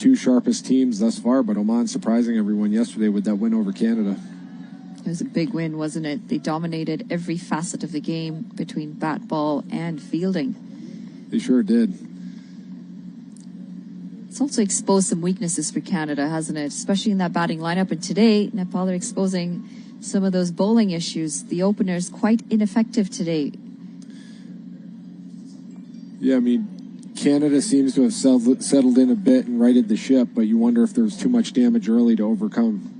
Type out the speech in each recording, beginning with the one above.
two sharpest teams thus far, but Oman surprising everyone yesterday with that win over Canada. It was a big win, wasn't it? They dominated every facet of the game between bat, ball, and fielding. They sure did. It's also exposed some weaknesses for Canada, hasn't it? Especially in that batting lineup. And today, Nepal are exposing some of those bowling issues. The opener's quite ineffective today. Yeah, I mean, Canada seems to have settled in a bit and righted the ship, but you wonder if there's too much damage early to overcome.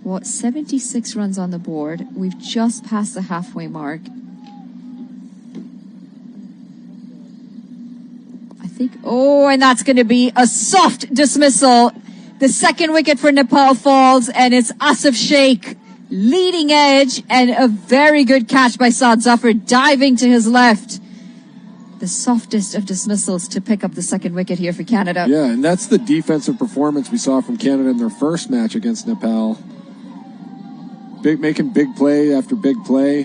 Well, 76 runs on the board. We've just passed the halfway mark. I think, and that's going to be a soft dismissal. The second wicket for Nepal falls, and it's Asif Sheikh, leading edge, and a very good catch by Saad Zafar, diving to his left. The softest of dismissals to pick up the second wicket here for Canada. Yeah, and that's the defensive performance we saw from Canada in their first match against Nepal. Making big play after big play.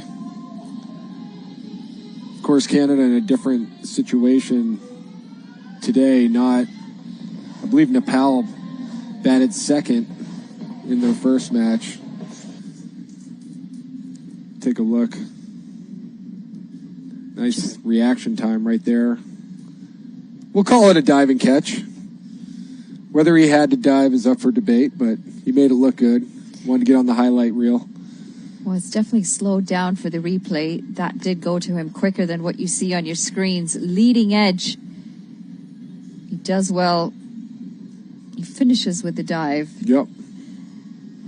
Of course, Canada in a different situation today. I believe Nepal batted second in their first match. Take a look. Nice reaction time right there. We'll call it a diving catch. Whether he had to dive is up for debate, but he made it look good. Wanted to get on the highlight reel. Well, it's definitely slowed down for the replay. That did go to him quicker than what you see on your screens. Leading edge. He does well. He finishes with the dive. Yep.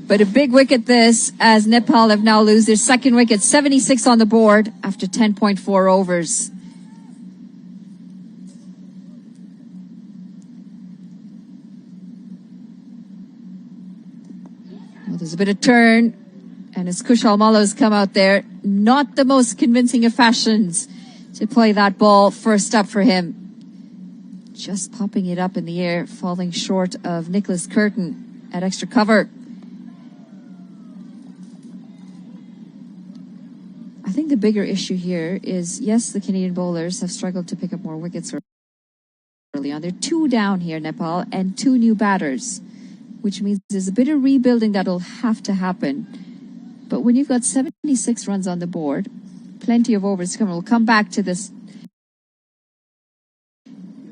But a big wicket this, as Nepal have now lose their second wicket. 76 on the board after 10.4 overs. Well, there's a bit of turn. And as Kushal Mallo's come out there, not the most convincing of fashions to play that ball first up for him. Just popping it up in the air, falling short of Nicholas Curtin at extra cover. I think the bigger issue here is, yes, the Canadian bowlers have struggled to pick up more wickets early on. They're 2 down here, Nepal, and 2 new batters, which means there's a bit of rebuilding that'll have to happen. But when you've got 76 runs on the board, plenty of overs to come. We'll come back to this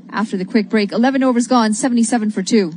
after the quick break. 11 overs gone, 77 for 2.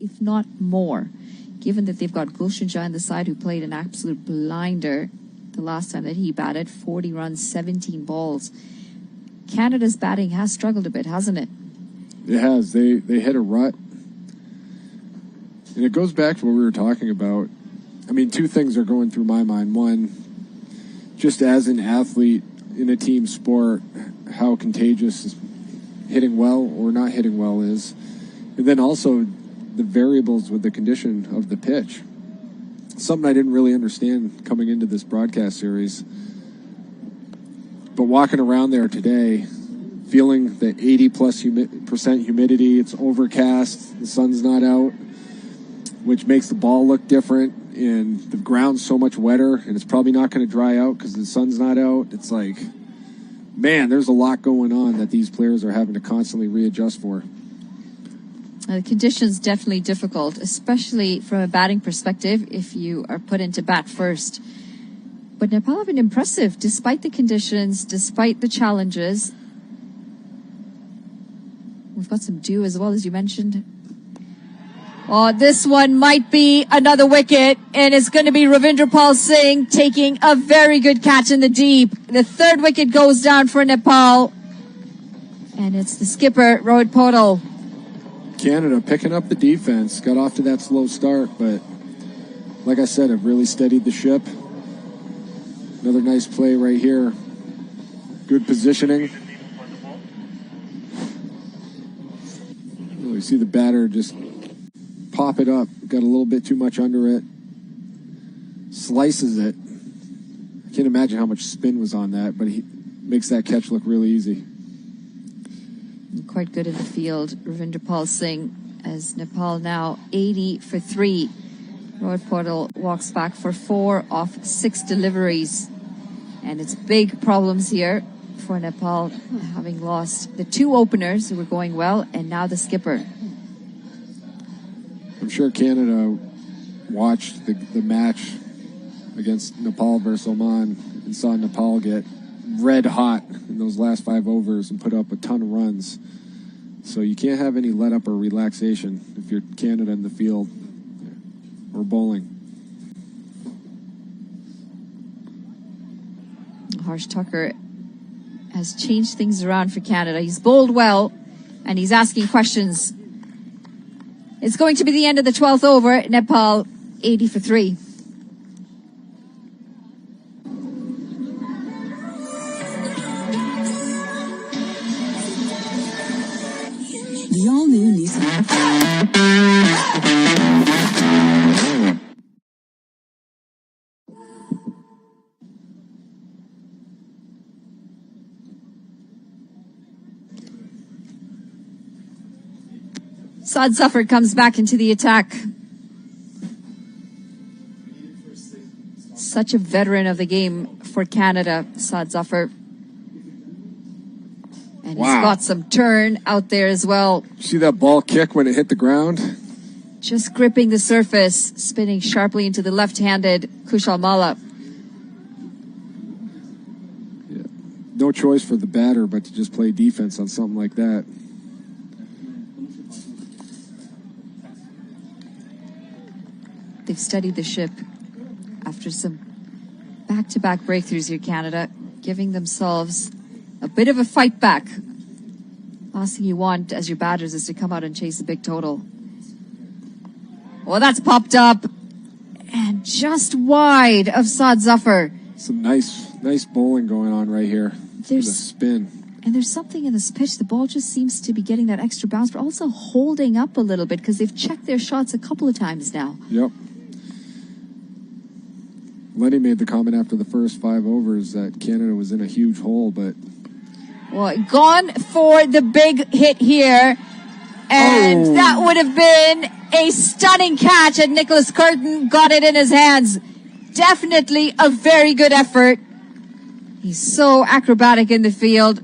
If not more, given that they've got Gulshan Jha on the side, who played an absolute blinder the last time that he batted. 40 runs, 17 balls. Canada's batting has struggled a bit, hasn't it? It has. They hit a rut. And it goes back to what we were talking about. I mean, 2 things are going through my mind. One, just as an athlete in a team sport, how contagious hitting well or not hitting well is. And then also the variables with the condition of the pitch. Something I didn't really understand coming into this broadcast series. But walking around there today, feeling the 80+ % humidity, it's overcast, the sun's not out, which makes the ball look different, and the ground's so much wetter, and it's probably not going to dry out because the sun's not out. It's like, man, there's a lot going on that these players are having to constantly readjust for. The conditions definitely difficult, especially from a batting perspective if you are put into bat first. But Nepal have been impressive despite the conditions, despite the challenges. We've got some dew as well, as you mentioned. Oh, this one might be another wicket, and it's going to be Ravindrapal Singh taking a very good catch in the deep. The 3rd wicket goes down for Nepal, and it's the skipper, Rohit Paudel. Canada picking up the defense. Got off to that slow start, but like I said, have really steadied the ship. Another nice play right here. Good positioning. You see the batter just pop it up. Got a little bit too much under it. Slices it. I can't imagine how much spin was on that, but he makes that catch look really easy. Quite good in the field, Ravinderpal Singh, as Nepal now 80 for 3. Rohit Patil walks back for 4 off 6 deliveries. And it's big problems here for Nepal, having lost the 2 openers who were going well, and now the skipper. I'm sure Canada watched the match against Nepal versus Oman and saw Nepal get red hot in those last 5 overs and put up a ton of runs. So you can't have any let up or relaxation if you're Canada in the field or bowling. Harsh Tucker has changed things around for Canada. He's bowled well, and he's asking questions. It's going to be the end of the 12th over. Nepal 80 for 3. The all-new Nissan. Saad Zafar comes back into the attack. Such a veteran of the game for Canada, Saad Zafar. And he's got some turn out there as well. See that ball kick when it hit the ground? Just gripping the surface, spinning sharply into the left-handed Kushal Malla. Yeah. No choice for the batter but to just play defense on something like that. They've steadied the ship after some back-to-back breakthroughs here, Canada, giving themselves a bit of a fight back. Last thing you want as your batters is to come out and chase a big total. Well, that's popped up and just wide of Saad Zafar. Some nice bowling going on right here. There's a spin. And there's something in this pitch. The ball just seems to be getting that extra bounce, but also holding up a little bit because they've checked their shots a couple of times now. Yep. Lenny made the comment after the first 5 overs that Canada was in a huge hole, but... Well, gone for the big hit here. And that would have been a stunning catch, and Nicholas Curtin got it in his hands. Definitely a very good effort. He's so acrobatic in the field.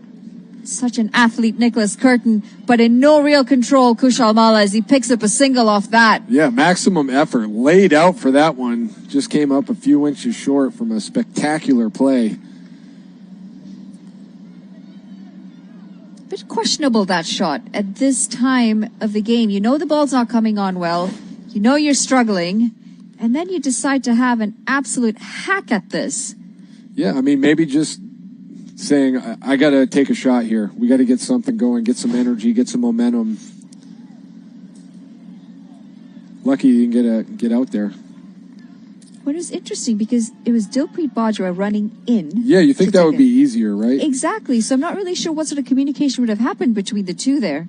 Such an athlete, Nicholas Curtin, but in no real control, Kushal Malla, as he picks up a single off that. Yeah, maximum effort. Laid out for that one. Just came up a few inches short from a spectacular play. Bit questionable, that shot, at this time of the game. You know the ball's not coming on well. You know you're struggling. And then you decide to have an absolute hack at this. Yeah, I mean, maybe just saying, I got to take a shot here. We got to get something going, get some energy, get some momentum. Lucky you didn't get out there. Well, it was interesting because it was Dilpreet Bajwa running in. Yeah, you think that would be easier, right? Exactly. So I'm not really sure what sort of communication would have happened between the two there.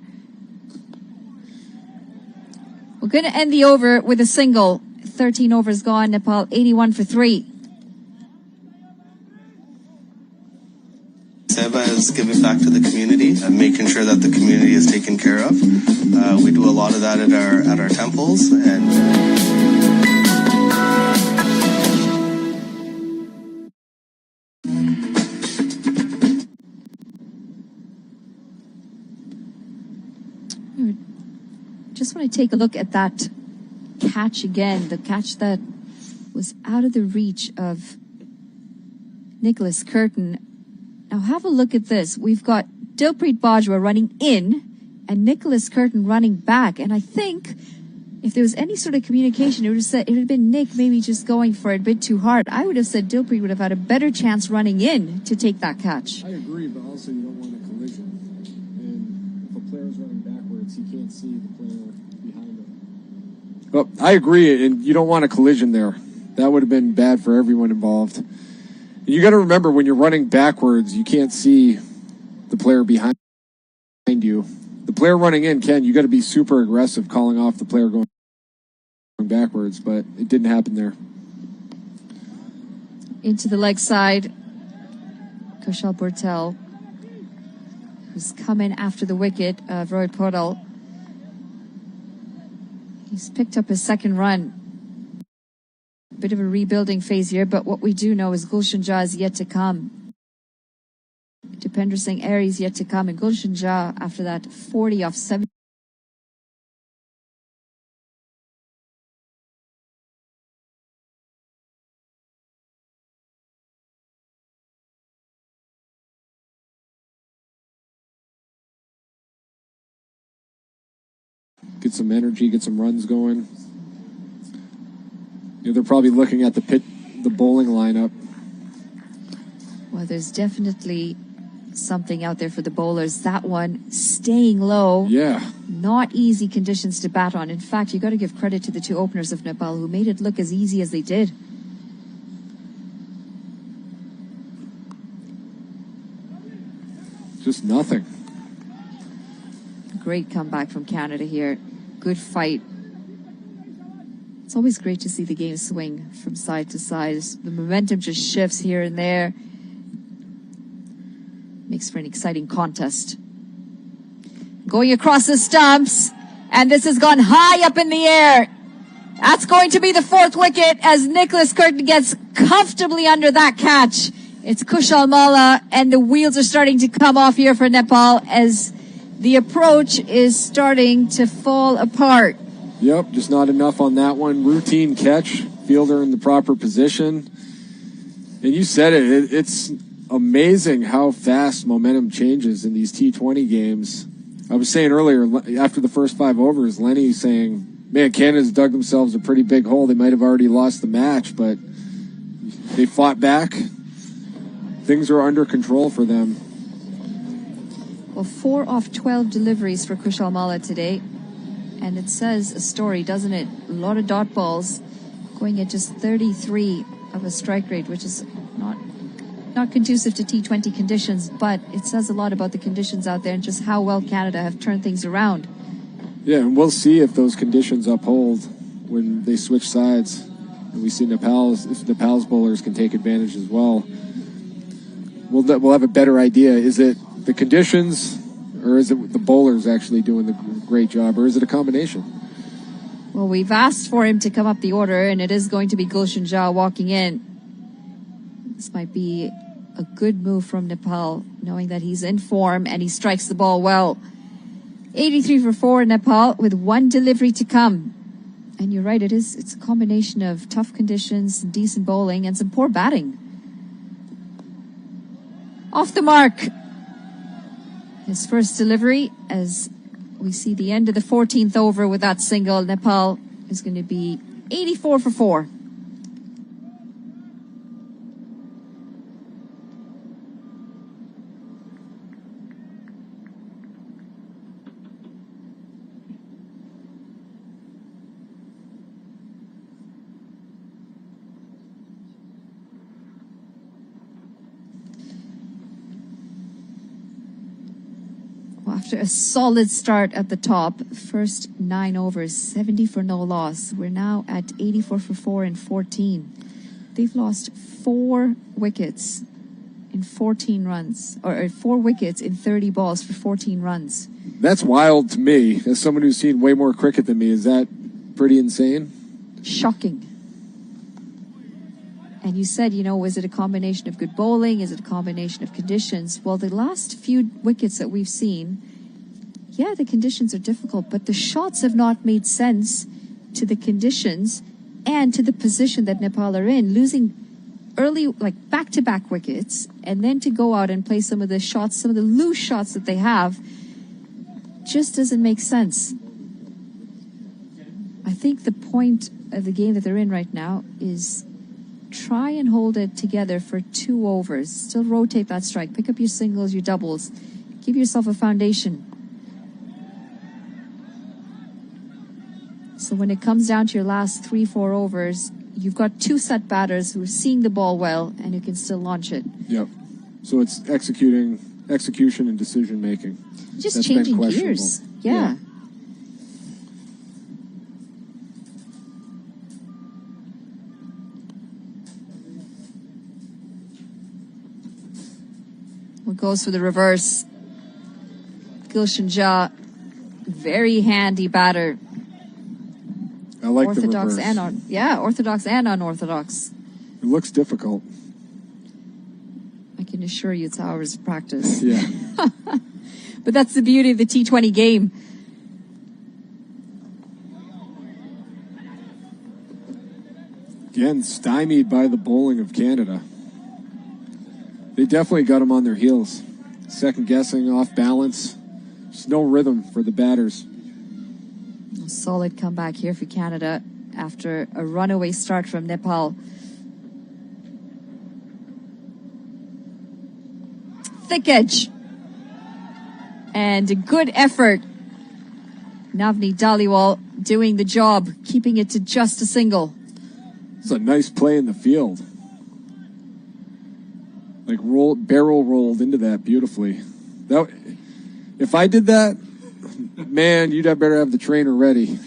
We're going to end the over with a single. 13 overs gone. Nepal 81 for 3. Seva is giving back to the community and making sure that the community is taken care of. We do a lot of that at our temples, and just want to take a look at that catch again. The catch that was out of the reach of Nicholas Curtin. Now have a look at this. We've got Dilpreet Bajwa running in and Nicholas Curtin running back. And I think if there was any sort of communication, it would have been Nick maybe just going for it a bit too hard. I would have said Dilpreet would have had a better chance running in to take that catch. I agree, but also you don't want a collision. And if a player's running backwards, he can't see the player Well, I agree, and you don't want a collision there. That would have been bad for everyone involved. And you got to remember, when you're running backwards, you can't see the player behind you. The player running in can. You got to be super aggressive calling off the player going backwards, but it didn't happen there. Into the leg side, Kushal Bortel, who's coming after the wicket of Rohit Podal. He's picked up his second run. Bit of a rebuilding phase here, but what we do know is Gulshan Jha is yet to come. Dipender Singh Air is yet to come, and Gulshan Jha, after that 40 off 7. Get some energy, get some runs going. They're probably looking at the bowling lineup. Well, there's definitely something out there for the bowlers. That one, staying low. Yeah. Not easy conditions to bat on. In fact, you got to give credit to the two openers of Nepal who made it look as easy as they did. Just nothing. Great comeback from Canada here. Good fight. It's always great to see the game swing from side to side. The momentum just shifts here and there. Makes for an exciting contest. Going across the stumps, and this has gone high up in the air. That's going to be the fourth wicket as Nicholas Curtin gets comfortably under that catch. It's Kushal Malla, and the wheels are starting to come off here for Nepal as the approach is starting to fall apart. Yep, just not enough on that one. Routine catch, fielder in the proper position. And you said it, it's amazing how fast momentum changes in these T20 games. I was saying earlier, after the first 5 overs, Lenny saying, man, Canada's dug themselves a pretty big hole. They might have already lost the match, but they fought back. Things are under control for them. Well, 4 off 12 deliveries for Kushal Malla today. And it says a story, doesn't it? A lot of dot balls, going at just 33 of a strike rate, which is not conducive to T20 conditions, but it says a lot about the conditions out there and just how well Canada have turned things around. Yeah, and we'll see if those conditions uphold when they switch sides. And we see if Nepal's bowlers can take advantage as well. We'll have a better idea. Is it the conditions, or is it the bowlers actually doing the great job, or is it a combination? Well, we've asked for him to come up the order, and it is going to be Gulshan Jha walking in. This might be a good move from Nepal, knowing that he's in form and he strikes the ball well. 83 for 4 in Nepal with 1 delivery to come. And you're right, it's a combination of tough conditions, decent bowling, and some poor batting. Off the mark. His first delivery, as we see the end of the 14th over with that single. Nepal is going to be 84 for 4. After a solid start at the top, first 9 overs, 70 for no loss. We're now at 84 for 4 and 14. They've lost 4 wickets in 14 runs, or 4 wickets in 30 balls for 14 runs. That's wild to me. As someone who's seen way more cricket than me, is that pretty insane? Shocking. And you said, is it a combination of good bowling? Is it a combination of conditions? Well, the last few wickets that we've seen, yeah, the conditions are difficult, but the shots have not made sense to the conditions and to the position that Nepal are in. Losing early, like back-to-back wickets, and then to go out and play some of the shots, some of the loose shots that they have, just doesn't make sense. I think the point of the game that they're in right now is try and hold it together for 2 overs. Still rotate that strike. Pick up your singles, your doubles. Give yourself a foundation. So when it comes down to your last 3-4 overs, you've got two set batters who are seeing the ball well and who can still launch it. Yep. So it's execution and decision making. Just That's changing been questionable. gears. Yeah. What goes for the reverse? Gulshan Jha, very handy batter. I like Orthodox the reverse. and orthodox and unorthodox. It looks difficult. I can assure you it's hours of practice. Yeah. But that's the beauty of the T20 game. Again, stymied by the bowling of Canada. They definitely got them on their heels. Second guessing, off balance. Just no rhythm for the batters. A solid comeback here for Canada after a runaway start from Nepal. Thick edge. And a good effort. Navneet Dhaliwal doing the job, keeping it to just a single. It's a nice play in the field. Like barrel rolled into that beautifully. If I did that, man, you'd have better have the trainer ready.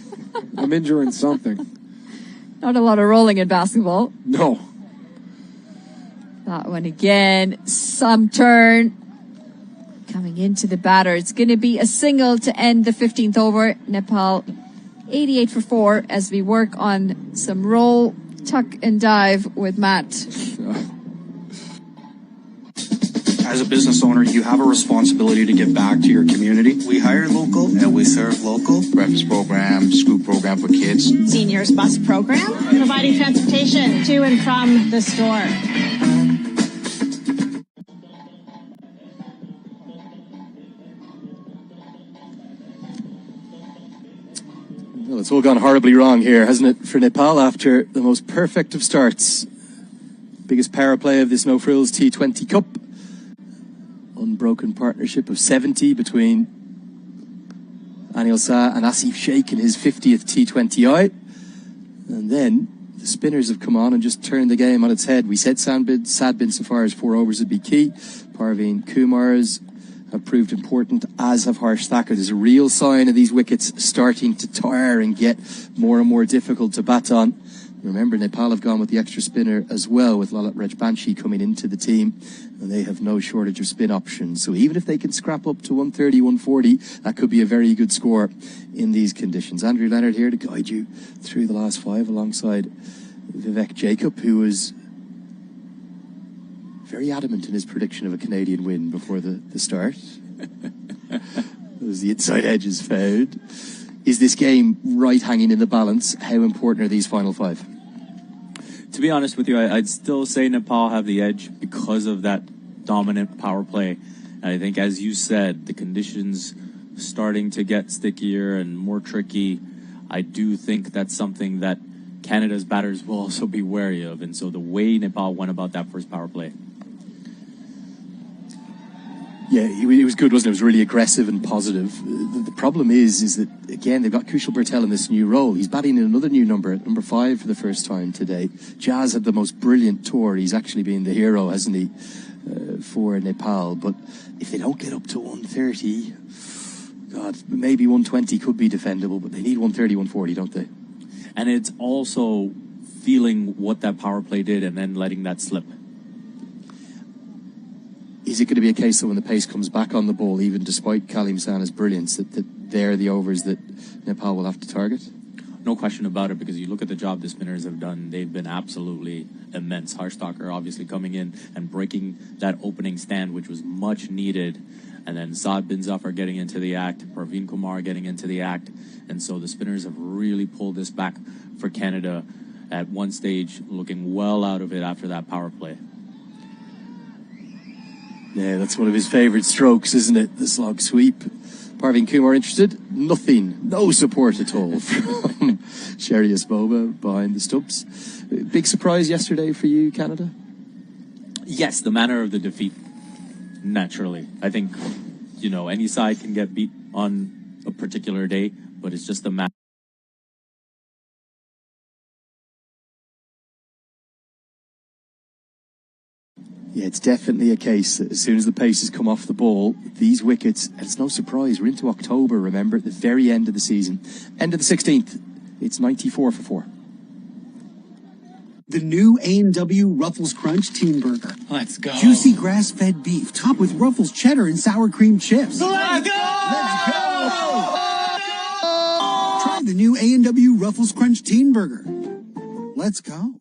I'm injuring something. Not a lot of rolling in basketball. No. That one again, some turn. Coming into the batter. It's going to be a single to end the 15th over. Nepal 88 for 4 as we work on some roll, tuck and dive with Matt. As a business owner, you have a responsibility to give back to your community. We hire local and we serve local. Breakfast program, scoop program for kids. Seniors bus program, providing transportation to and from the store. Well, it's all gone horribly wrong here, hasn't it, for Nepal after the most perfect of starts. Biggest power play of this No Frills T20 Cup. Unbroken partnership of 70 between Anil Shah and Asif Sheikh in his 50th T20I. And then the spinners have come on and just turned the game on its head. We said Sadbin Safar's 4 overs would be key. Parveen Kumar's have proved important, as have Harsh Thakur. There's a real sign of these wickets starting to tire and get more and more difficult to bat on. Remember, Nepal have gone with the extra spinner as well, with Lalit Rajbanshi coming into the team, and they have no shortage of spin options. So even if they can scrap up to 130, 140, that could be a very good score in these conditions. Andrew Leonard here to guide you through the last 5 alongside Vivek Jacob, who was very adamant in his prediction of a Canadian win before the start. As the inside edge is found. Is this game right hanging in the balance? How important are these final 5? To be honest with you, I'd still say Nepal have the edge because of that dominant power play. And I think, as you said, the conditions starting to get stickier and more tricky. I do think that's something that Canada's batters will also be wary of. And so the way Nepal went about that first power play. Yeah, it was good, wasn't it? It was really aggressive and positive. The problem is that, again, they've got Kushal Patel in this new role. He's batting in another new number, at number 5 for the first time today. Jazz had the most brilliant tour. He's actually been the hero, hasn't he, for Nepal. But if they don't get up to 130, God, maybe 120 could be defendable, but they need 130, 140, don't they? And it's also feeling what that power play did and then letting that slip. Is it going to be a case that when the pace comes back on the ball, even despite Kalim Sana's brilliance, that they're the overs that Nepal will have to target? No question about it, because you look at the job the spinners have done, they've been absolutely immense. Harsh Thakur obviously coming in and breaking that opening stand, which was much needed. And then Saad bin Zafar getting into the act, Parveen Kumar getting into the act. And so the spinners have really pulled this back for Canada at one stage, looking well out of it after that power play. Yeah, that's one of his favourite strokes, isn't it? The slog sweep. Parveen Kumar interested? Nothing. No support at all from Sharius Boba behind the stumps. Big surprise yesterday for you, Canada? Yes, the manner of the defeat, naturally. I think, any side can get beat on a particular day, but it's just the Yeah, it's definitely a case that as soon as the paces come off the ball, these wickets, and it's no surprise, we're into October, remember, at the very end of the season. End of the 16th, it's 94 for 4. The new A&W Ruffles Crunch Teen Burger. Let's go. Juicy grass-fed beef topped with Ruffles cheddar and sour cream chips. Let's go! Let's go! Try the new A&W Ruffles Crunch Teen Burger. Let's go.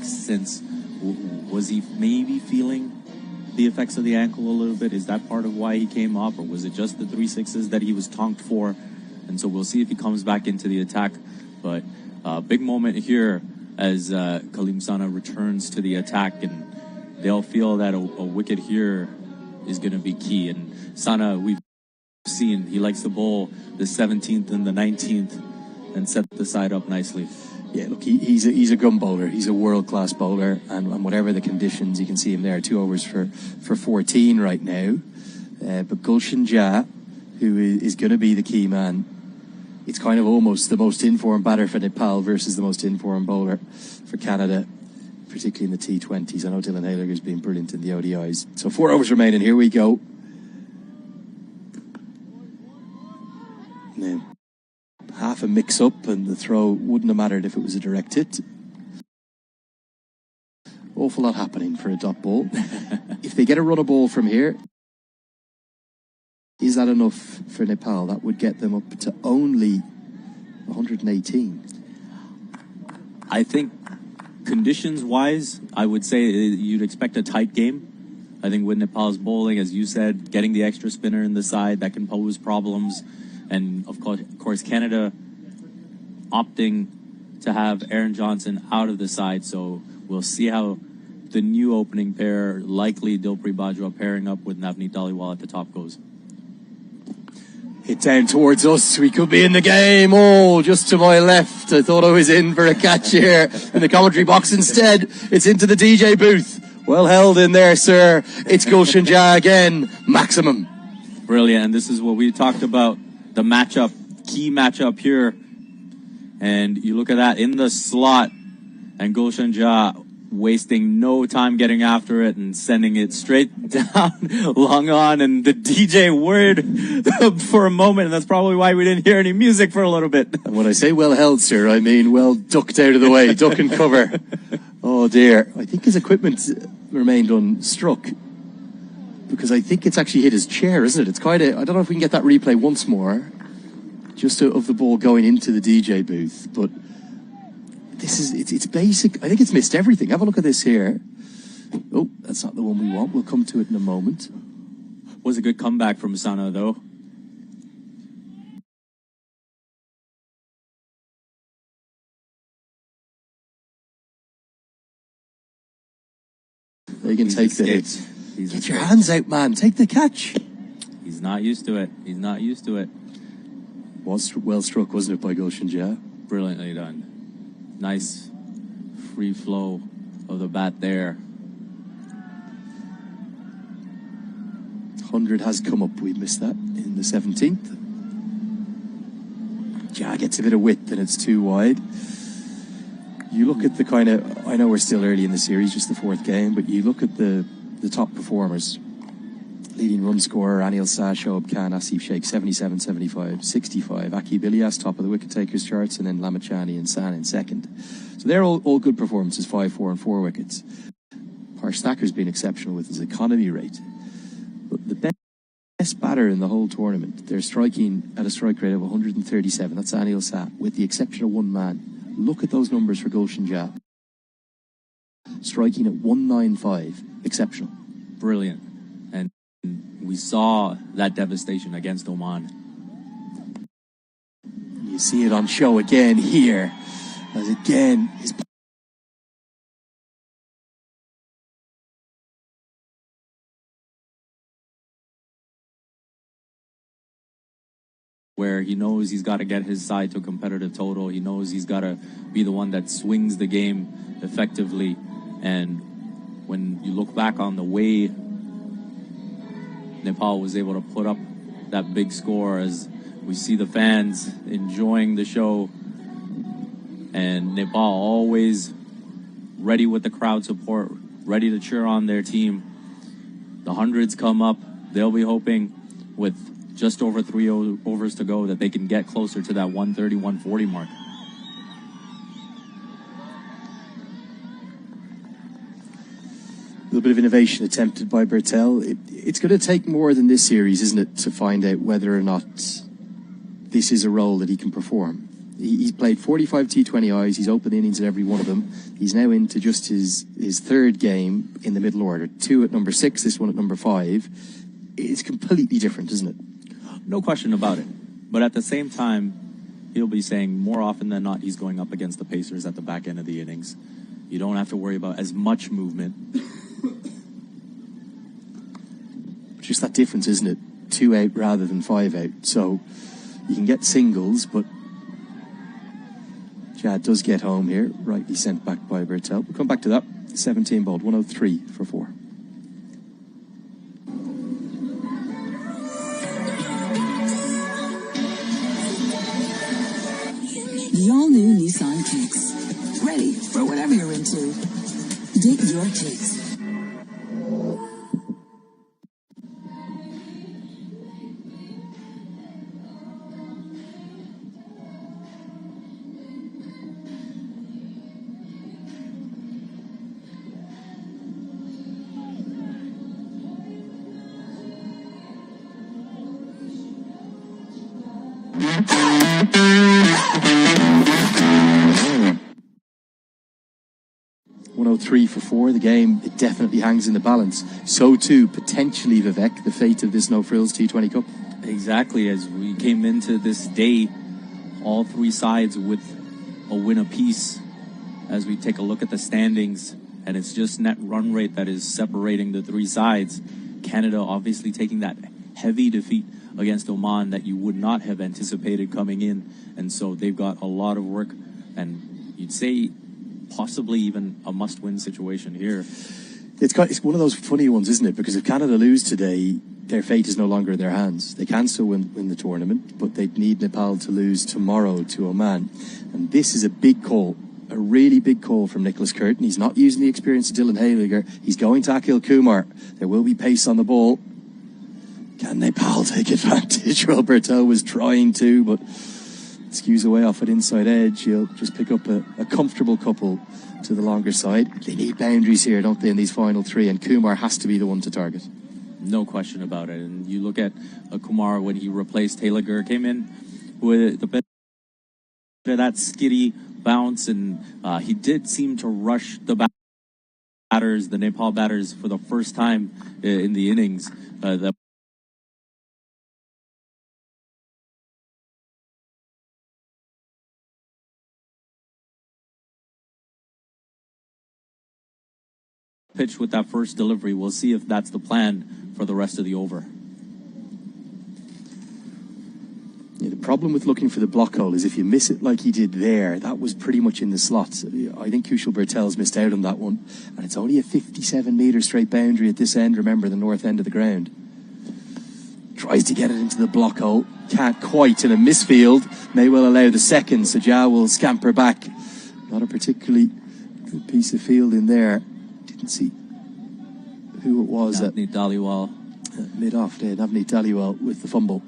Since was he maybe feeling the effects of the ankle a little bit? Is that part of why he came off, or was it just the 3-6s that he was tonked for? And so we'll see if he comes back into the attack. But big moment here as Kaleem Sana returns to the attack, and they'll feel that a wicket here is going to be key. And Sana, we've seen he likes to bowl the 17th and the 19th and set the side up nicely. Yeah, look, he's a gun bowler. He's a world-class bowler, and whatever the conditions, you can see him there, 2 overs for 14 right now. But Gulshan Jah, who is going to be the key man, it's kind of almost the most informed batter for Nepal versus the most informed bowler for Canada, particularly in the T20s. I know Dylan Hailiger's been brilliant in the ODIs. So 4 overs remaining. Here we go. Now, half a mix-up, and the throw wouldn't have mattered if it was a direct hit. Awful lot happening for a dot ball. If they get a run of ball from here, is that enough for Nepal? That would get them up to only 118. I think conditions-wise, I would say you'd expect a tight game. I think with Nepal's bowling, as you said, getting the extra spinner in the side, that can pose problems. And, of course, Canada opting to have Aaron Johnson out of the side. So we'll see how the new opening pair, likely Dilpreet Bajwa pairing up with Navneet Dhaliwal at the top, goes. Hit down towards us. We could be in the game. Oh, just to my left. I thought I was in for a catch here in the commentary box. Instead, it's into the DJ booth. Well held in there, sir. It's Gulshan Jah again. Maximum. Brilliant. And this is what we talked about. The matchup, key matchup here. And you look at that in the slot, and Gulshan Jah wasting no time getting after it and sending it straight down, long on, and the DJ worried for a moment, and that's probably why we didn't hear any music for a little bit. And when I say well held, sir, I mean well ducked out of the way, duck and cover. Oh dear. I think his equipment remained unstruck, because I think it's actually hit his chair, isn't it? It's kind of, I don't know if we can get that replay once more, just of the ball going into the DJ booth, but this is, it's basic. I think it's missed everything. Have a look at this here. Oh, that's not the one we want. We'll come to it in a moment. Was a good comeback from Sana, though. They can take the hit. Get your hands out, man. Take the catch. He's not used to it. He's not used to it. Was well struck, wasn't it, by Gulshan Jah? Brilliantly done. Nice free flow of the bat there. 100 has come up. We missed that in the 17th. Jah gets a bit of width and it's too wide. You look at the kind of, I know we're still early in the series, just the 4th game, but you look at the top performers. Leading run scorer, Anil Shah, Shoaib Khan, Asif Sheikh, 77, 75, 65. Aqib Ilyas, top of the wicket takers charts, and then Lamachani and San in second. So they're all good performances, 5, 4, and 4 wickets. Harsh Thakker's been exceptional with his economy rate. But the best batter in the whole tournament, they're striking at a strike rate of 137. That's Anil Shah, with the exception of one man. Look at those numbers for Gulshan Jah. Striking at 195. Exceptional. Brilliant. And we saw that devastation against Oman. You see it on show again here. As again, his where he knows he's got to get his side to a competitive total. He knows he's got to be the one that swings the game effectively. And when you look back on the way Nepal was able to put up that big score, as we see the fans enjoying the show, and Nepal always ready with the crowd support, ready to cheer on their team. The hundreds come up. They'll be hoping with just over 3 overs to go that they can get closer to that 130, 140 mark. A little bit of innovation attempted by Bertel. It's going to take more than this series, isn't it, to find out whether or not this is a role that he can perform. He's played 45 T20Is. He's opened innings in every one of them. He's now into just his third game in the middle order. 2 at number 6, this one at number 5. It's completely different, isn't it? No question about it. But at the same time, he'll be saying more often than not he's going up against the Pacers at the back end of the innings. You don't have to worry about as much movement. Just that difference, isn't it? 2 out rather than 5 out. So you can get singles, but Jad does get home here, rightly sent back by Bertel. We'll come back to that. 17 bowled, 103 for 4. The all-new Nissan Kicks. Ready for whatever you're into. Dig your kicks. Three for 4. The game, it definitely hangs in the balance. So too, potentially, Vivek, the fate of this No Frills T20 Cup. Exactly. As we came into this day, all 3 sides with a win apiece. As we take a look at the standings, and it's just net run rate that is separating the 3 sides. Canada obviously taking that heavy defeat against Oman that you would not have anticipated coming in. And so they've got a lot of work, and you'd say possibly even a must-win situation here. It's one of those funny ones, isn't it? Because if Canada lose today, their fate is no longer in their hands. They can still win the tournament, but they'd need Nepal to lose tomorrow to Oman. And this is a big call, a really big call from Nicholas Curtin. He's not using the experience of Dylan Hayliger. He's going to Akil Kumar. There will be pace on the ball. Can Nepal take advantage? Well, Bertel was trying to, but skews away off at inside edge. He'll just pick up a comfortable couple to the longer side. They need boundaries here, don't they, in these final 3, and Kumar has to be the one to target. No question about it. And you look at Kumar when he replaced Hayliger, came in with the bit of that skiddy bounce, and he did seem to rush the batters, the Nepal batters, for the first time in the innings. The pitch with that first delivery. We'll see if that's the plan for the rest of the over. Yeah, the problem with looking for the block hole is if you miss it like he did there, that was pretty much in the slot. I think Kushal Bertel's missed out on that one. And it's only a 57-metre straight boundary at this end, remember, the north end of the ground. Tries to get it into the block hole. Can't quite in a misfield. May well allow the second, so Jao will scamper back. Not a particularly good piece of field in there. Didn't see who it was. Navneet Dhaliwal. Mid-off there, Navneet Dhaliwal with the fumble.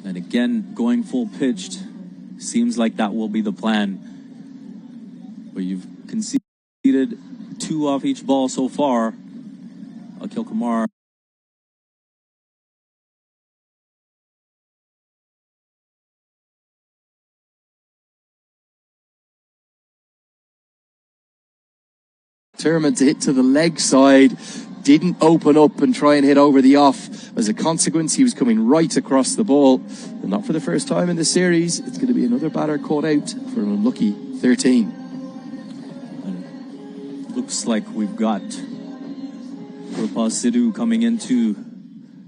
And again, going full pitched. Seems like that will be the plan. But you've conceded 2 off each ball so far. Akil Kumar. Determined to hit to the leg side, didn't open up and try and hit over the off. As a consequence, he was coming right across the ball. And not for the first time in the series. It's going to be another batter caught out for an unlucky 13. And looks like we've got Gurpal Sidhu coming into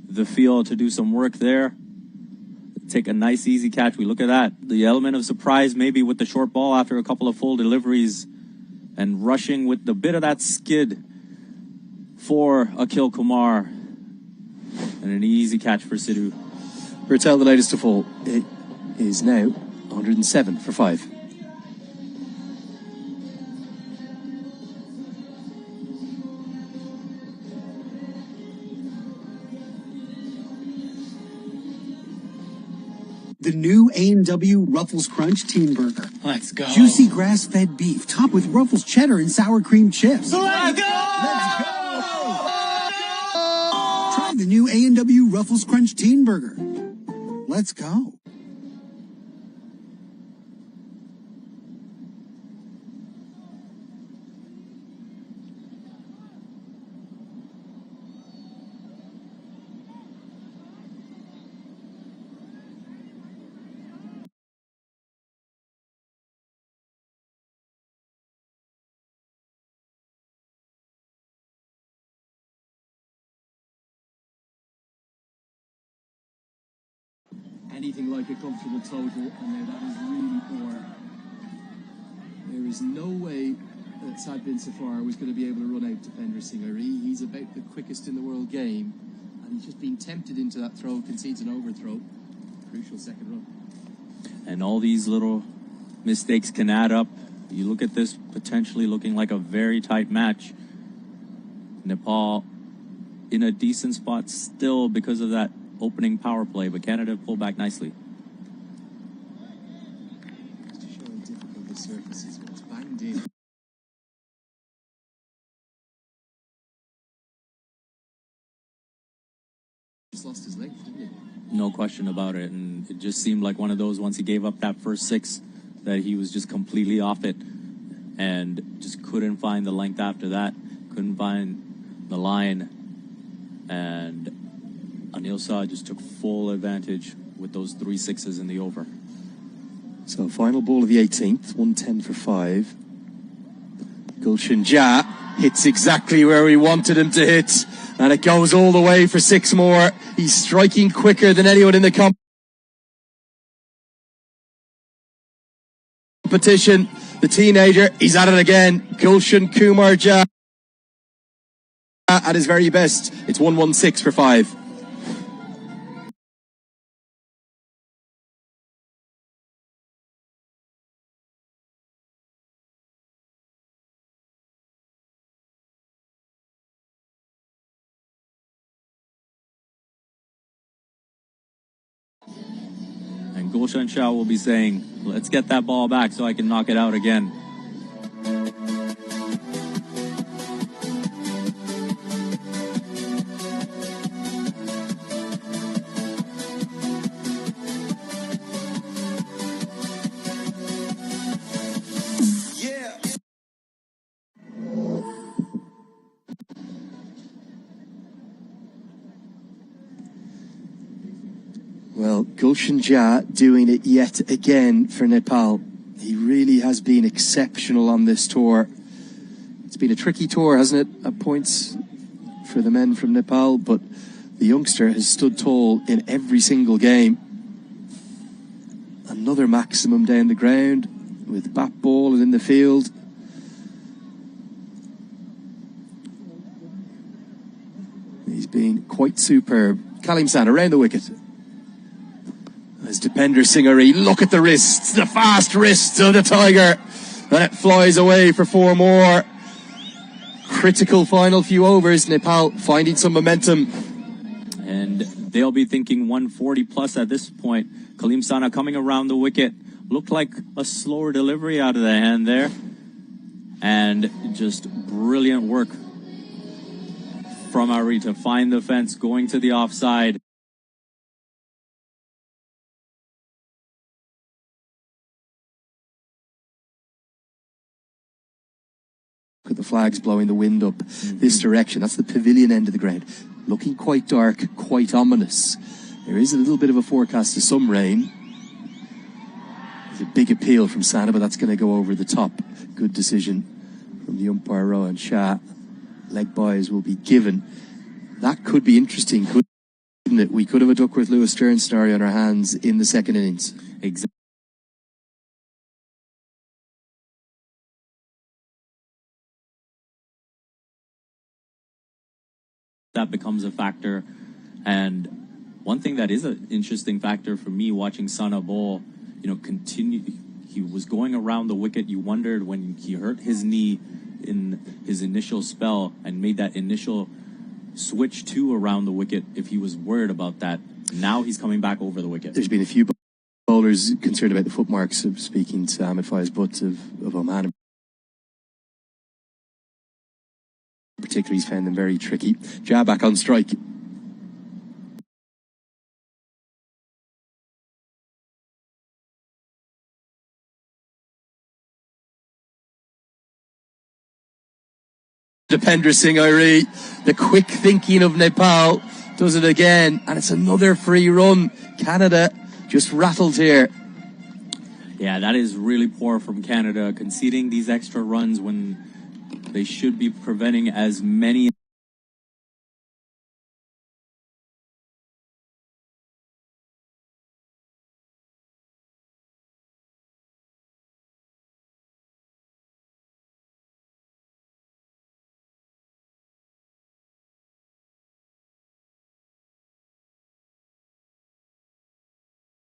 the field to do some work there. take a nice, easy catch. We look at that. The element of surprise maybe with the short ball after a couple of full deliveries and rushing with the bit of that skid for Akhil Kumar. And an easy catch for Sidhu. Bertel, the latest to fall. It is now 107 for 5. The new A&W Ruffles Crunch Teen Burger. Let's go. Juicy grass-fed beef topped with Ruffles cheddar and sour cream chips. Let's go! Let's go! Try the new A&W Ruffles Crunch Teen Burger. Let's go. Anything like a comfortable total, and now that is really poor. There is no way that Sad Bin Safar was going to be able to run out to Pendra Singh. He's about the quickest in the world game, and he's just been tempted into that throw, concedes an overthrow. Crucial second run. And all these little mistakes can add up. You look at this potentially looking like a very tight match. Nepal in a decent spot still because of that opening power play, but Canada pulled back nicely. Just to show how difficult this surface is when it's banged in. Just lost his length, didn't he? No question about it, and it just seemed like one of those, once he gave up that first 6, that he was just completely off it and just couldn't find the length after that, couldn't find the line, and Anil Shah just took full advantage with those 3 6s in the over. So final ball of the 18th, 110 for 5. Gulshan Jha hits exactly where we wanted him to hit, and it goes all the way for 6 more. He's striking quicker than anyone in the competition. The teenager, he's at it again. Gulshan Kumar Jha at his very best. It's 116 for 5. And Gulshan Shah will be saying, let's get that ball back so I can knock it out again. Well, Gulshan Jha doing it yet again for Nepal. He really has been exceptional on this tour. It's been a tricky tour, hasn't it, at points for the men from Nepal, but the youngster has stood tall in every single game. Another maximum down the ground with bat ball and in the field. He's been quite superb. Kalim San around the wicket. As Dipender Singh, look at the wrists, the fast wrists of the Tiger. And it flies away for 4 more. Critical final few overs. Nepal finding some momentum. And they'll be thinking 140 plus at this point. Kalim Sana coming around the wicket. Looked like a slower delivery out of the hand there. And just brilliant work from Ari to find the fence, going to the offside. Look at the flags blowing the wind up this direction. That's the pavilion end of the ground. Looking quite dark, quite ominous. There is a little bit of a forecast of some rain. There's a big appeal from Sana, but that's going to go over the top. Good decision from the umpire, Rohan Shah. Leg buys will be given. That could be interesting, couldn't couldn't it? We could have a Duckworth-Lewis Stearns scenario on our hands in the second innings. Exactly. That becomes a factor. And one thing that is an interesting factor for me watching Sana bowl, he was going around the wicket. You wondered when he hurt his knee in his initial spell and made that initial switch to around the wicket, if he was worried about that. Now he's coming back over the wicket. There's been a few bowlers concerned about the footmarks, of speaking to Ahmed Faiz Butt of Oman. Particularly, he's found them very tricky. Jab back on strike. Dipender Singh Airi, the quick thinking of Nepal, does it again, and it's another free run. Canada just rattled here. Yeah, that is really poor from Canada, conceding these extra runs when they should be preventing as many.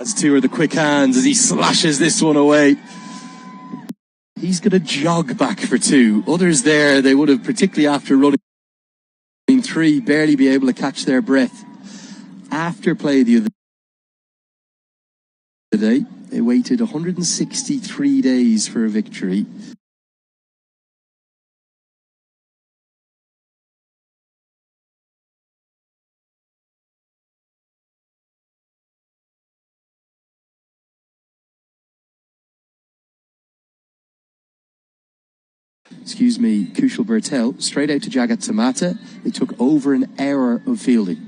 That's two of the quick hands as he slashes this one away. He's going to jog back for two. Others there, they would have, particularly after running three, barely be able to catch their breath. After play the other day, they waited 163 days for a victory. Excuse me, Kushal Bertel, straight out to Jagat Tamata. They took over an hour of fielding.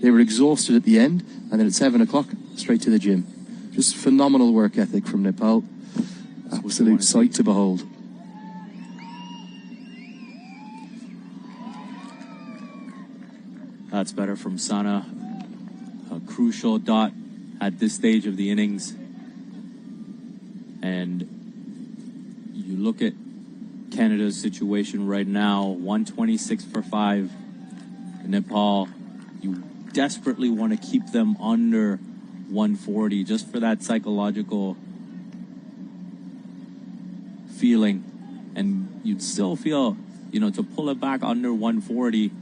They were exhausted at the end, and then at 7 o'clock, straight to the gym. Just phenomenal work ethic from Nepal. Absolute sight to behold. That's better from Sana. A crucial dot at this stage of the innings. And you look at Canada's situation right now, 126 for 5. Nepal, you desperately want to keep them under 140 just for that psychological feeling. And you'd still feel, to pull it back under 140.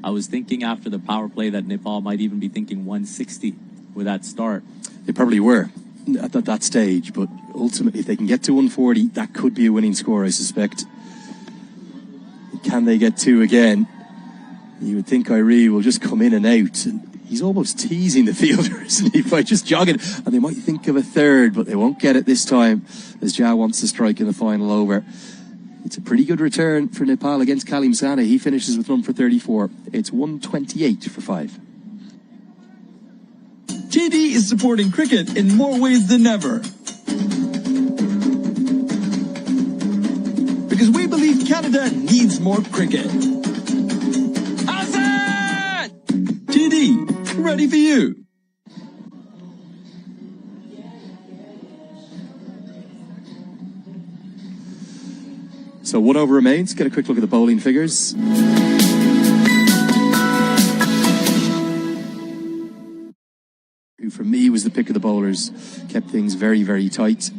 I was thinking after the power play that Nepal might even be thinking 160 with that start. They probably were at that stage, but ultimately, if they can get to 140, that could be a winning score, I suspect. Can they get two again? You would think Airi will just come in and out, and he's almost teasing the fielders by just jogging, and they might think of a third, but they won't get it this time as Jha wants to strike in the final over. It's a pretty good return for Nepal against Kalim Sana. He finishes with run for 34. It's 128 for 5. TD is supporting cricket in more ways than ever. Because we believe Canada needs more cricket. Hassan! TD, ready for you. So 1 over remains. Get a quick look at the bowling figures. Who for me was the pick of the bowlers, kept things very, very tight.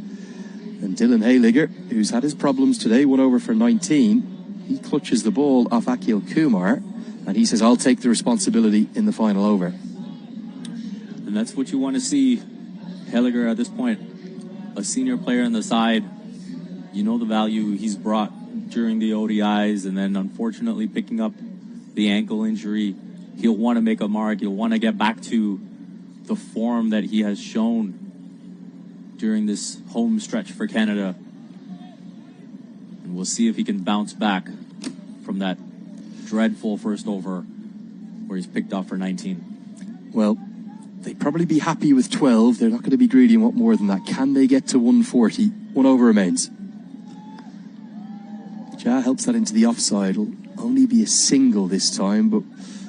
And Dylan Hayligger, who's had his problems today, 1 over for 19. He clutches the ball off Akhil Kumar, and he says, I'll take the responsibility in the final over. And that's what you want to see. Hayligger at this point, a senior player on the side. You know the value he's brought during the ODIs, and then unfortunately picking up the ankle injury. He'll want to make a mark. He'll want to get back to the form that he has shown during this home stretch for Canada. And we'll see if he can bounce back from that dreadful first over where he's picked off for 19. Well, they'd probably be happy with 12. They're not going to be greedy and want more than that. Can they get to 140? 1 over remains. Jha helps that into the offside. It'll only be a single this time, but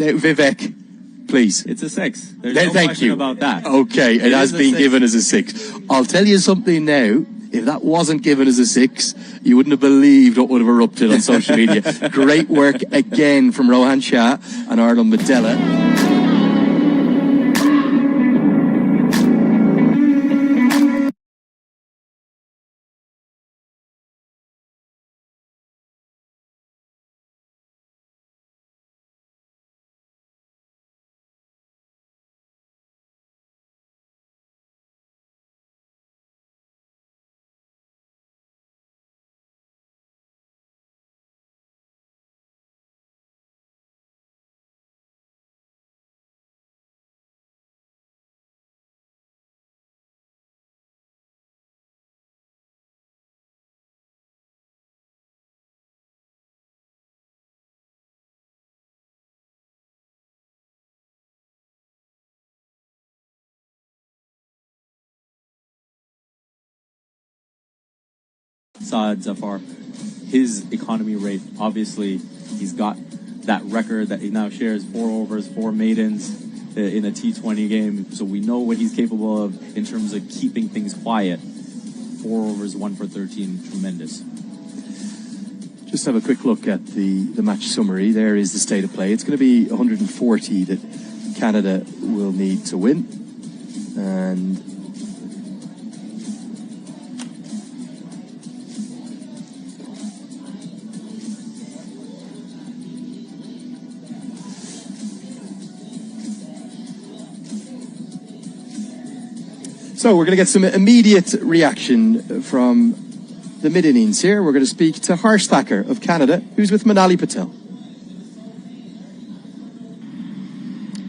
Vivek, please. It's a 6. There's no Thank question you. about that. Okay, it has is a been 6. given as a 6. I'll tell you something now. If that wasn't given as a 6, you wouldn't have believed what would have erupted on social media. Great work again from Rohan Shah and Arnold Medella. Saad Zafar, his economy rate, obviously, he's got that record that he now shares, 4 overs, 4 maidens in a T20 game. So we know what he's capable of in terms of keeping things quiet. 4 overs, 1 for 13, tremendous. Just have a quick look at the match summary. There is the state of play. It's going to be 140 that Canada will need to win. And so we're going to get some immediate reaction from the mid-innings here. We're going to speak to Harsh Thacker of Canada, who's with Manali Patel.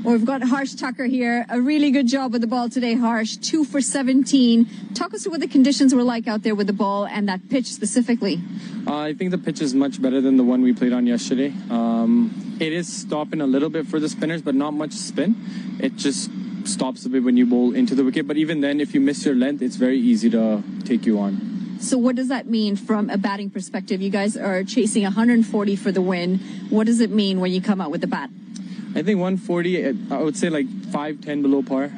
Well, we've got Harsh Thacker here. A really good job with the ball today, Harsh. 2 for 17. Talk us through what the conditions were like out there with the ball and that pitch specifically. I think the pitch is much better than the one we played on yesterday. It is stopping a little bit for the spinners, but not much spin. It just stops a bit when you bowl into the wicket. But even then, if you miss your length, it's very easy to take you on. So what does that mean from a batting perspective? You guys are chasing 140 for the win. What does it mean when you come out with the bat? I think 140, I would say like 5-10 below par.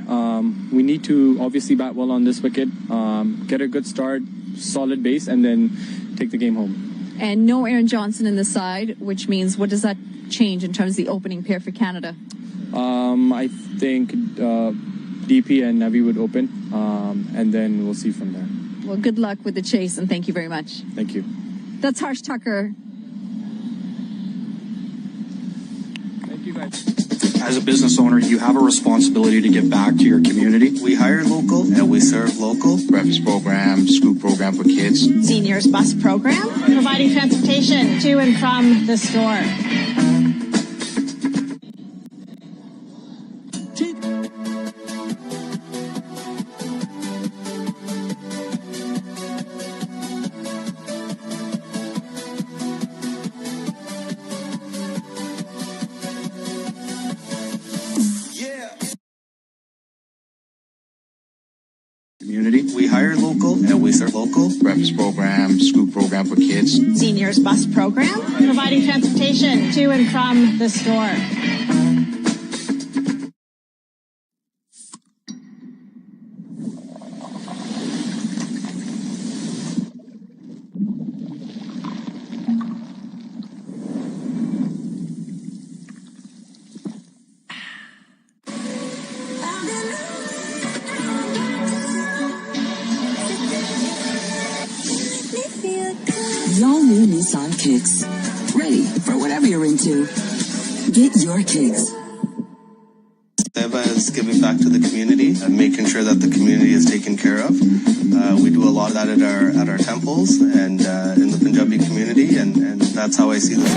We need to obviously bat well on this wicket, get a good start, solid base, and then take the game home. And no Aaron Johnson in the side, which means what does that change in terms of the opening pair for Canada? I think DP and Navi would open, and then we'll see from there. Well, good luck with the chase, and thank you very much. Thank you. That's Harsh Thacker. Thank you, guys. As a business owner, you have a responsibility to give back to your community. We hire local and we serve local. Breakfast program, school program for kids. Seniors bus program, providing transportation to and from the store. Community. We hire local and we serve local. Breakfast program, school program for kids. Seniors bus program, providing transportation to and from the store. The all-new Nissan Kicks. Ready for whatever you're into. Get your kicks. Eva is giving back to the community and making sure that the community is taken care of. We do a lot of that at our temples and in the Punjabi community, and that's how I see this.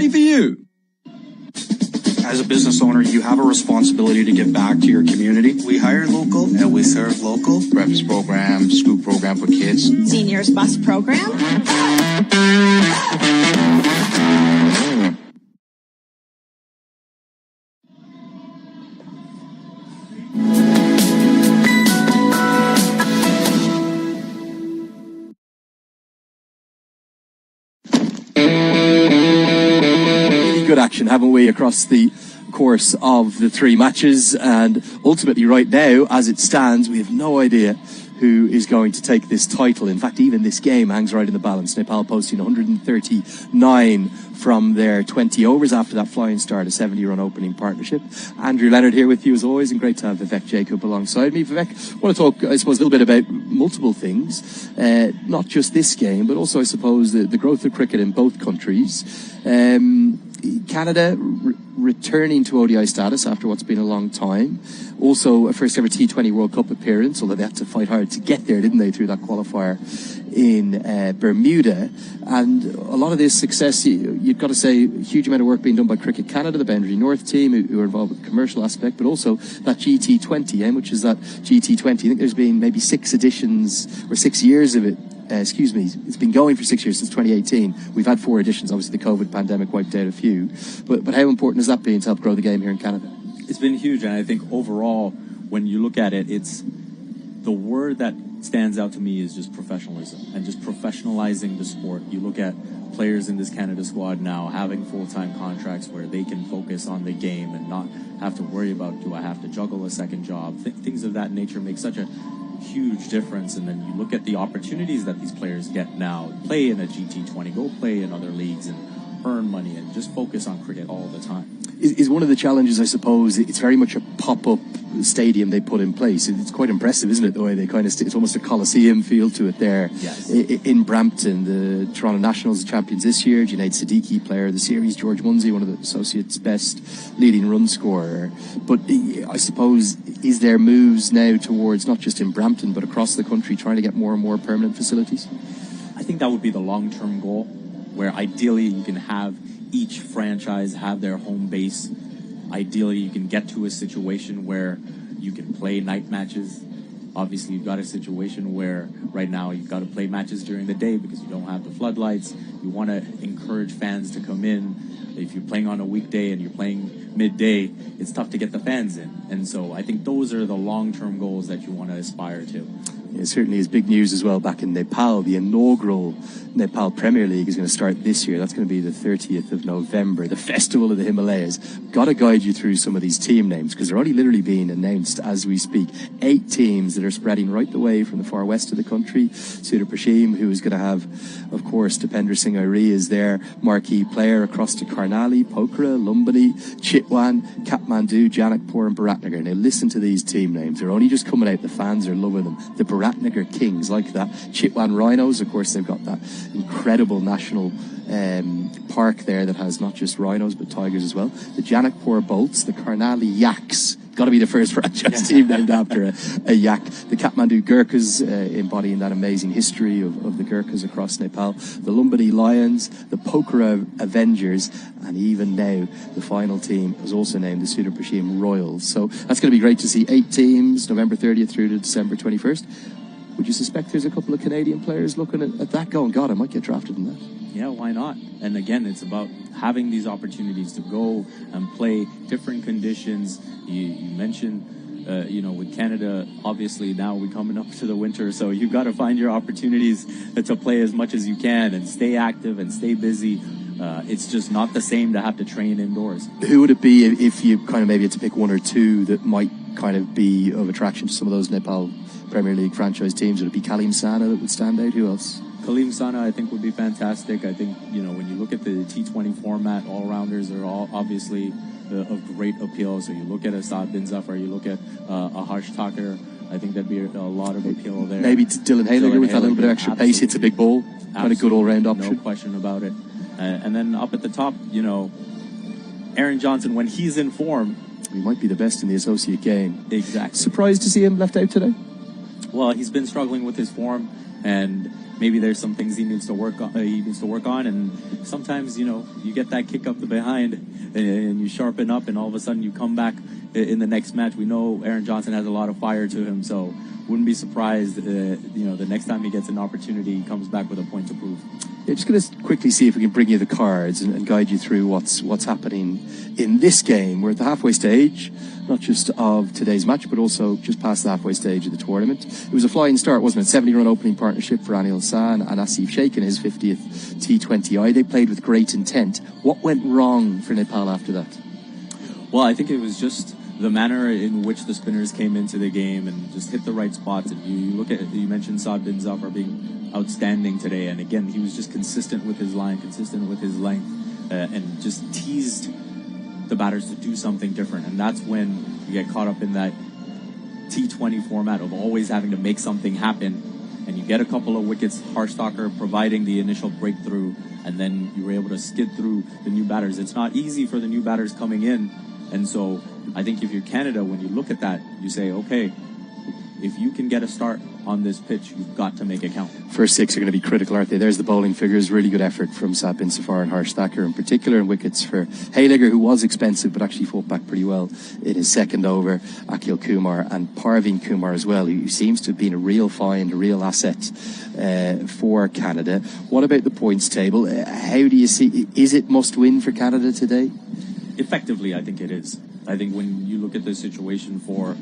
ready for you. As a business owner, you have a responsibility to give back to your community. We hire local and we serve local. Breakfast program, school program for kids. Seniors bus program. Good action, haven't we, across the course of the three matches, and ultimately right now, as it stands, we have no idea who is going to take this title. In fact, even this game hangs right in the balance. Nepal posting 139 from their 20 overs after that flying start, a 70-run opening partnership. Andrew Leonard here with you as always, and great to have Vivek Jacob alongside me. Vivek, I want to talk, I suppose, a little bit about multiple things, not just this game, but also, I suppose, the growth of cricket in both countries. Canada returning to ODI status after what's been a long time. Also, a first ever T20 World Cup appearance, although they had to fight hard to get there, didn't they, through that qualifier in Bermuda. And a lot of this success, you've got to say, a huge amount of work being done by Cricket Canada, the Boundary North team, who are involved with the commercial aspect, but also that GT20, which is that GT20. I think there's been maybe 6 editions or 6 years of it. It's been going for 6 years, since 2018. We've had 4 editions. Obviously, the COVID pandemic wiped out a few. But how important has that been to help grow the game here in Canada? It's been huge, and I think overall, when you look at it, it's the word that stands out to me is just professionalism and just professionalizing the sport. You look at players in this Canada squad now having full-time contracts where they can focus on the game and not have to worry about, do I have to juggle a second job? Things of that nature make such a huge difference. And then you look at the opportunities that these players get now. Play in a GT20, go play in other leagues and earn money and just focus on cricket all the time. Is one of the challenges, I suppose, it's very much a pop-up stadium they put in place. It's quite impressive, isn't it, the way they kind of, it's almost a Coliseum feel to it there. Yes. In Brampton. The Toronto Nationals champions this year, Junaid Siddiqui, player of the series, George Munsey, one of the Associates' best leading run scorer. But I suppose, is there moves now towards, not just in Brampton, but across the country, trying to get more and more permanent facilities? I think that would be the long-term goal, where ideally you can have each franchise have their home base. Ideally, you can get to a situation where you can play night matches. Obviously, you've got a situation where right now you've got to play matches during the day because you don't have the floodlights. You want to encourage fans to come in. If you're playing on a weekday and you're playing midday, it's tough to get the fans in. And so I think those are the long-term goals that you want to aspire to. It certainly is big news as well back in Nepal. The inaugural Nepal Premier League is going to start this year. That's going to be the 30th of November, the Festival of the Himalayas. Got to guide you through some of these team names because they're only literally being announced as we speak. 8 teams that are spreading right the way from the far west of the country. Sudhir Prashim, who is going to have, of course, Dipendra Singh Airi is their marquee player, across to Karnali, Pokhara, Lumbini, Chitwan, Kathmandu, Janakpur and Biratnagar. Now listen to these team names. They're only just coming out. The fans are loving them. The Biratnagar Kings, like that. Chitwan Rhinos, of course, they've got that incredible national park there that has not just rhinos but tigers as well. The Janakpur Bolts, the Karnali Yaks, got to be the first franchise team named after a yak. The Kathmandu Gurkhas, embodying that amazing history of the Gurkhas across Nepal. The Lumbini Lions, the Pokhara Avengers, and even now the final team was also named the Sudhir Prashim Royals. So that's going to be great to see. 8 teams, November 30th through to December 21st. Would you suspect there's a couple of Canadian players looking at that going, God, I might get drafted in that? Yeah, why not? And again, it's about having these opportunities to go and play different conditions. You mentioned, with Canada, obviously now we're coming up to the winter, so you've got to find your opportunities to play as much as you can and stay active and stay busy. It's just not the same to have to train indoors. Who would it be if you kind of maybe had to pick 1 or 2 that might kind of be of attraction to some of those Nepal Premier League franchise teams? Would it be Kalim Sana that would stand out? Who else? Kalim Sana, I think, would be fantastic. I think, when you look at the T20 format, all-rounders are all obviously of great appeal. So you look at Asad Bin Zafar, you look at a Harsh Thakur, I think there'd be a lot of appeal there. Maybe Dylan Hayliger with that little bit of extra pace, hits a big ball. Kind of good all-round option. No question about it. And then up at the top, Aaron Johnson, when he's in form, he might be the best in the associate game. Exactly. Surprised to see him left out today? Well, he's been struggling with his form, and maybe there's some things he needs to work on, and sometimes, you know, you get that kick up the behind and you sharpen up, and all of a sudden you come back in the next match. We know Aaron Johnson has a lot of fire to him, so wouldn't be surprised, you know, the next time he gets an opportunity, he comes back with a point to prove. Yeah, just going to quickly see if we can bring you the cards and guide you through what's happening in this game. We're at the halfway stage, not just of today's match, but also just past the halfway stage of the tournament. It was a flying start, wasn't it? 70-run opening partnership for Anil Shah and Asif Sheikh in his 50th T20I. They played with great intent. What went wrong for Nepal after that? Well, I think it was just the manner in which the spinners came into the game and just hit the right spots. And you look at, you mentioned Saad bin Zafar being outstanding today, and again, he was just consistent with his line, consistent with his length, and just teased the batters to do something different. And that's when you get caught up in that T20 format of always having to make something happen, and you get a couple of wickets, Harstalker providing the initial breakthrough, and then you were able to skid through the new batters. It's not easy for the new batters coming in, and so I think if you're Canada, when you look at that, you say, okay, if you can get a start on this pitch, you've got to make it count. First six are going to be critical, aren't they? There's the bowling figures. Really good effort from Saad bin Zafar and Harsh Thakur in particular, and wickets for Hayligger, who was expensive but actually fought back pretty well in his second over. Akhil Kumar and Parveen Kumar as well, who seems to have been a real find, a real asset for Canada. What about the points table? How do you see, is it must win for Canada today? Effectively, I think it is. I think when you look at the situation for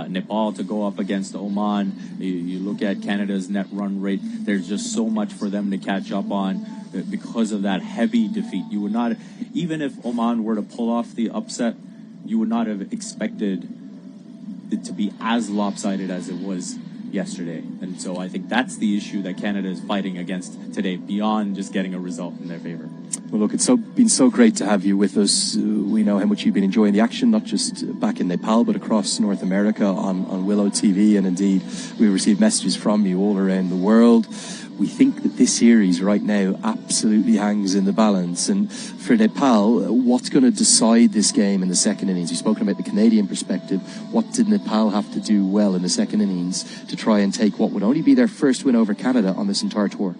Nepal to go up against Oman, you look at Canada's net run rate, there's just so much for them to catch up on because of that heavy defeat. You would not, even if Oman were to pull off the upset, you would not have expected it to be as lopsided as it was yesterday. And so I think that's the issue that Canada is fighting against today, beyond just getting a result in their favor. Well, look, it's been so great to have you with us. We know how much you've been enjoying the action, not just back in Nepal, but across North America on Willow TV. And indeed, we received messages from you all around the world. We think that this series right now absolutely hangs in the balance. And for Nepal, what's going to decide this game in the second innings? You've spoken about the Canadian perspective. What did Nepal have to do well in the second innings to try and take what would only be their first win over Canada on this entire tour?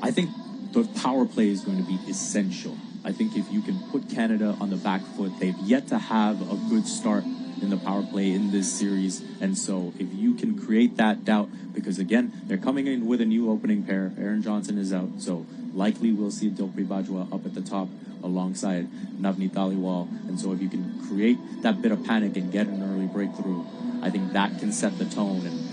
I think the power play is going to be essential. I think if you can put Canada on the back foot, they've yet to have a good start in the power play in this series. And so if you can create that doubt, because again, they're coming in with a new opening pair. Aaron Johnson is out, so likely we'll see Dilpreet Bajwa up at the top alongside Navneet Dhaliwal. And so if you can create that bit of panic and get an early breakthrough, I think that can set the tone, and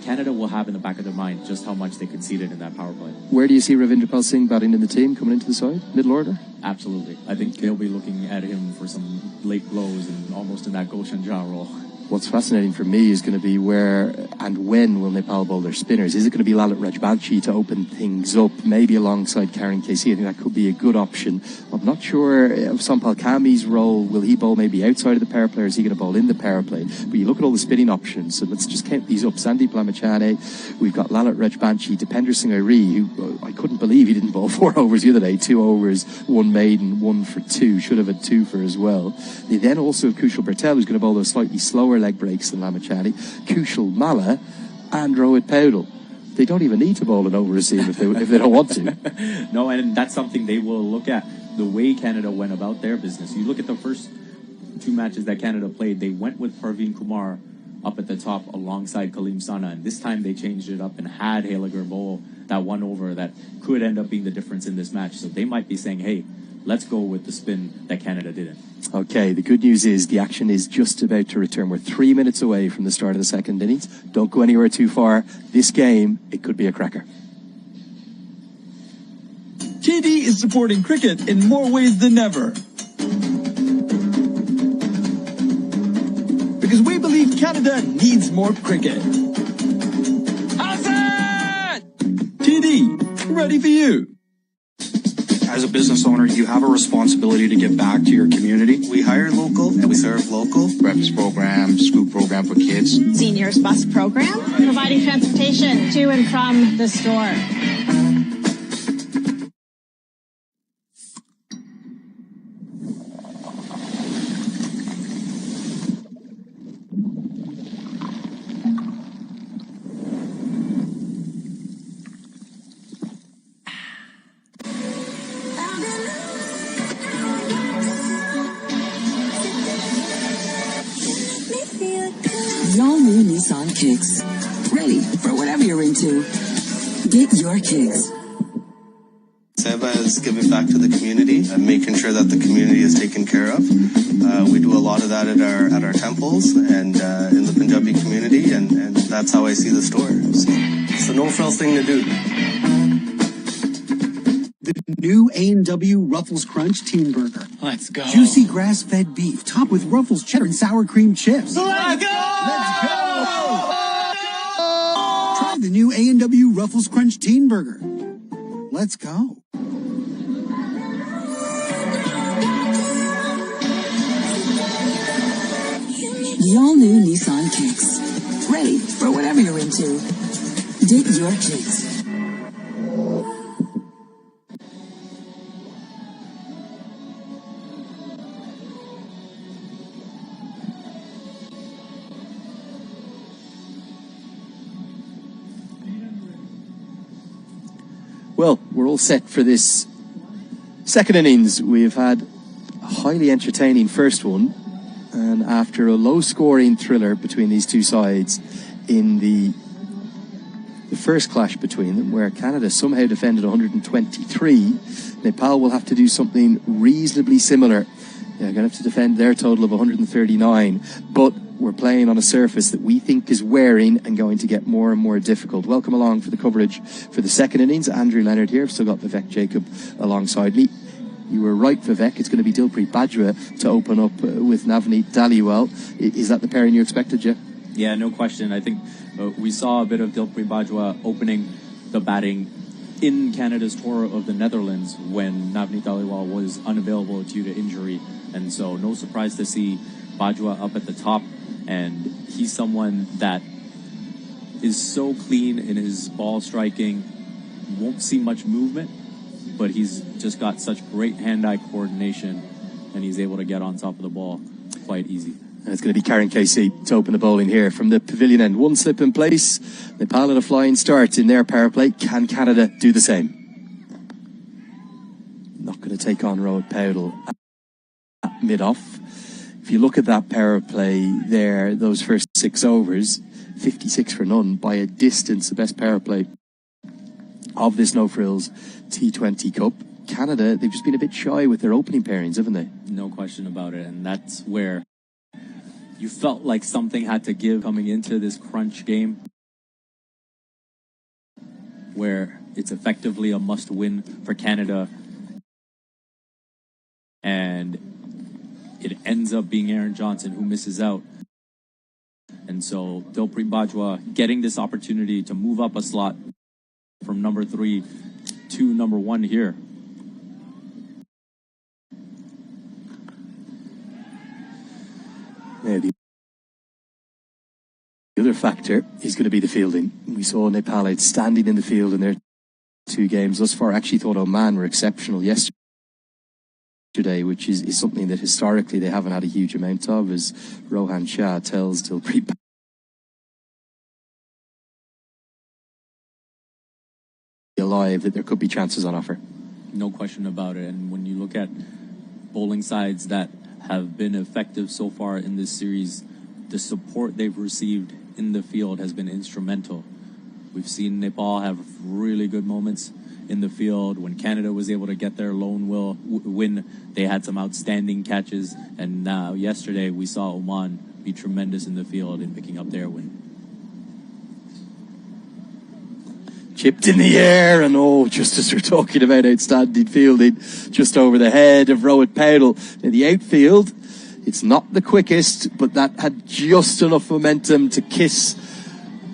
Canada will have in the back of their mind just how much they conceded in that power play. Where do you see Ravindrapal Singh batting in the team coming into the side? Middle order? Absolutely. I think they'll be looking at him for some late blows and almost in that Goshen Jha role. What's fascinating for me is going to be where and when will Nepal bowl their spinners. Is it going to be Lalit Rajbanshi to open things up, maybe alongside Karen KC? I think that could be a good option. I'm not sure of Sampal Kami's role. Will he bowl maybe outside of the power play, or is he going to bowl in the power play? But you look at all the spinning options, so let's just count these up. Sandeep Lamachane, we've got Lalit Rajbanshi, Dipender Singh Airi, who I couldn't believe he didn't bowl 4 overs the other day. 2 overs, 1 maiden, 1 for 2. Should have had 2 for as well. They then also have Kushal Bertel, who's going to bowl those slightly slower leg breaks than Lamachani, Kushal Malla, and Rohit Paudel. They don't even need to bowl an over receive if they don't want to. No, and that's something they will look at, the way Canada went about their business. You look at the first 2 matches that Canada played, they went with Parveen Kumar up at the top alongside Kaleem Sana, and this time they changed it up and had Hayligger bowl that 1 over that could end up being the difference in this match. So they might be saying, hey, let's go with the spin that Canada didn't. Okay, the good news is the action is just about to return. We're 3 minutes away from the start of the second innings. Don't go anywhere too far. This game, it could be a cracker. TD is supporting cricket in more ways than ever. Because we believe Canada needs more cricket. Hassan! TD, ready for you. As a business owner, you have a responsibility to give back to your community. We hire local and we serve local. Breakfast program, school program for kids. Seniors bus program, providing transportation to and from the store. The all-new Nissan Kicks. Ready for whatever you're into. Get your kicks. Seva is giving back to the community and making sure that the community is taken care of. We do a lot of that at our temples and in the Punjabi community, and that's how I see the store. So it's a no-frills thing to do. The new A&W Ruffles Crunch Teen Burger. Let's go. Juicy grass-fed beef topped with Ruffles cheddar and sour cream chips. Let's go! Let's go! Try the new A&W Ruffles Crunch Teen Burger. Let's go. The all-new Nissan Kicks. Ready for whatever you're into. Get your kicks. Well, we're all set for this second innings. We've had a highly entertaining first one, and after a low-scoring thriller between these two sides in the first clash between them, where Canada somehow defended 123, Nepal will have to do something reasonably similar. They're going to have to defend their total of 139, but we're playing on a surface that we think is wearing and going to get more and more difficult. Welcome along for the coverage for the second innings. Andrew Leonard here. I've still got Vivek Jacob alongside me. You were right, Vivek. It's going to be Dilpreet Bajwa to open up with Navneet Dhaliwal. Is that the pairing you expected, Jeff? Yeah, no question. I think we saw a bit of Dilpreet Bajwa opening the batting in Canada's tour of the Netherlands when Navneet Dhaliwal was unavailable due to injury. And so no surprise to see Bajwa up at the top. And he's someone that is so clean in his ball striking, won't see much movement, but he's just got such great hand-eye coordination, and he's able to get on top of the ball quite easy. And it's going to be Karen Casey to open the bowling here from the pavilion end. One slip in place. Nepal at a flying start in their power play. Can Canada do the same? Not going to take on Rohit Paudel at mid-off. If you look at that power play there, those first 6 overs, 56 for none, by a distance, the best power play of this no-frills T20 Cup. Canada, they've just been a bit shy with their opening pairings, haven't they? No question about it, and that's where you felt like something had to give coming into this crunch game, where it's effectively a must-win for Canada, and it ends up being Aaron Johnson who misses out. And so Dilpreet Bajwa getting this opportunity to move up a slot from number 3 to number 1 here. Yeah, the other factor is going to be the fielding. We saw Nepal outstanding in the field in their 2 games thus far. I actually thought Oman were exceptional yesterday, which is something that historically they haven't had a huge amount of, as Rohan Shah tells Dilpreet alive that there could be chances on offer. No question about it. And when you look at bowling sides that have been effective so far in this series, the support they've received in the field has been instrumental. We've seen Nepal have really good moments in the field. When Canada was able to get their lone win, they had some outstanding catches. And now yesterday we saw Oman be tremendous in the field in picking up their win. Chipped in the air, and just as we're talking about outstanding fielding, just over the head of Rohit Paudel. In the outfield, it's not the quickest, but that had just enough momentum to kiss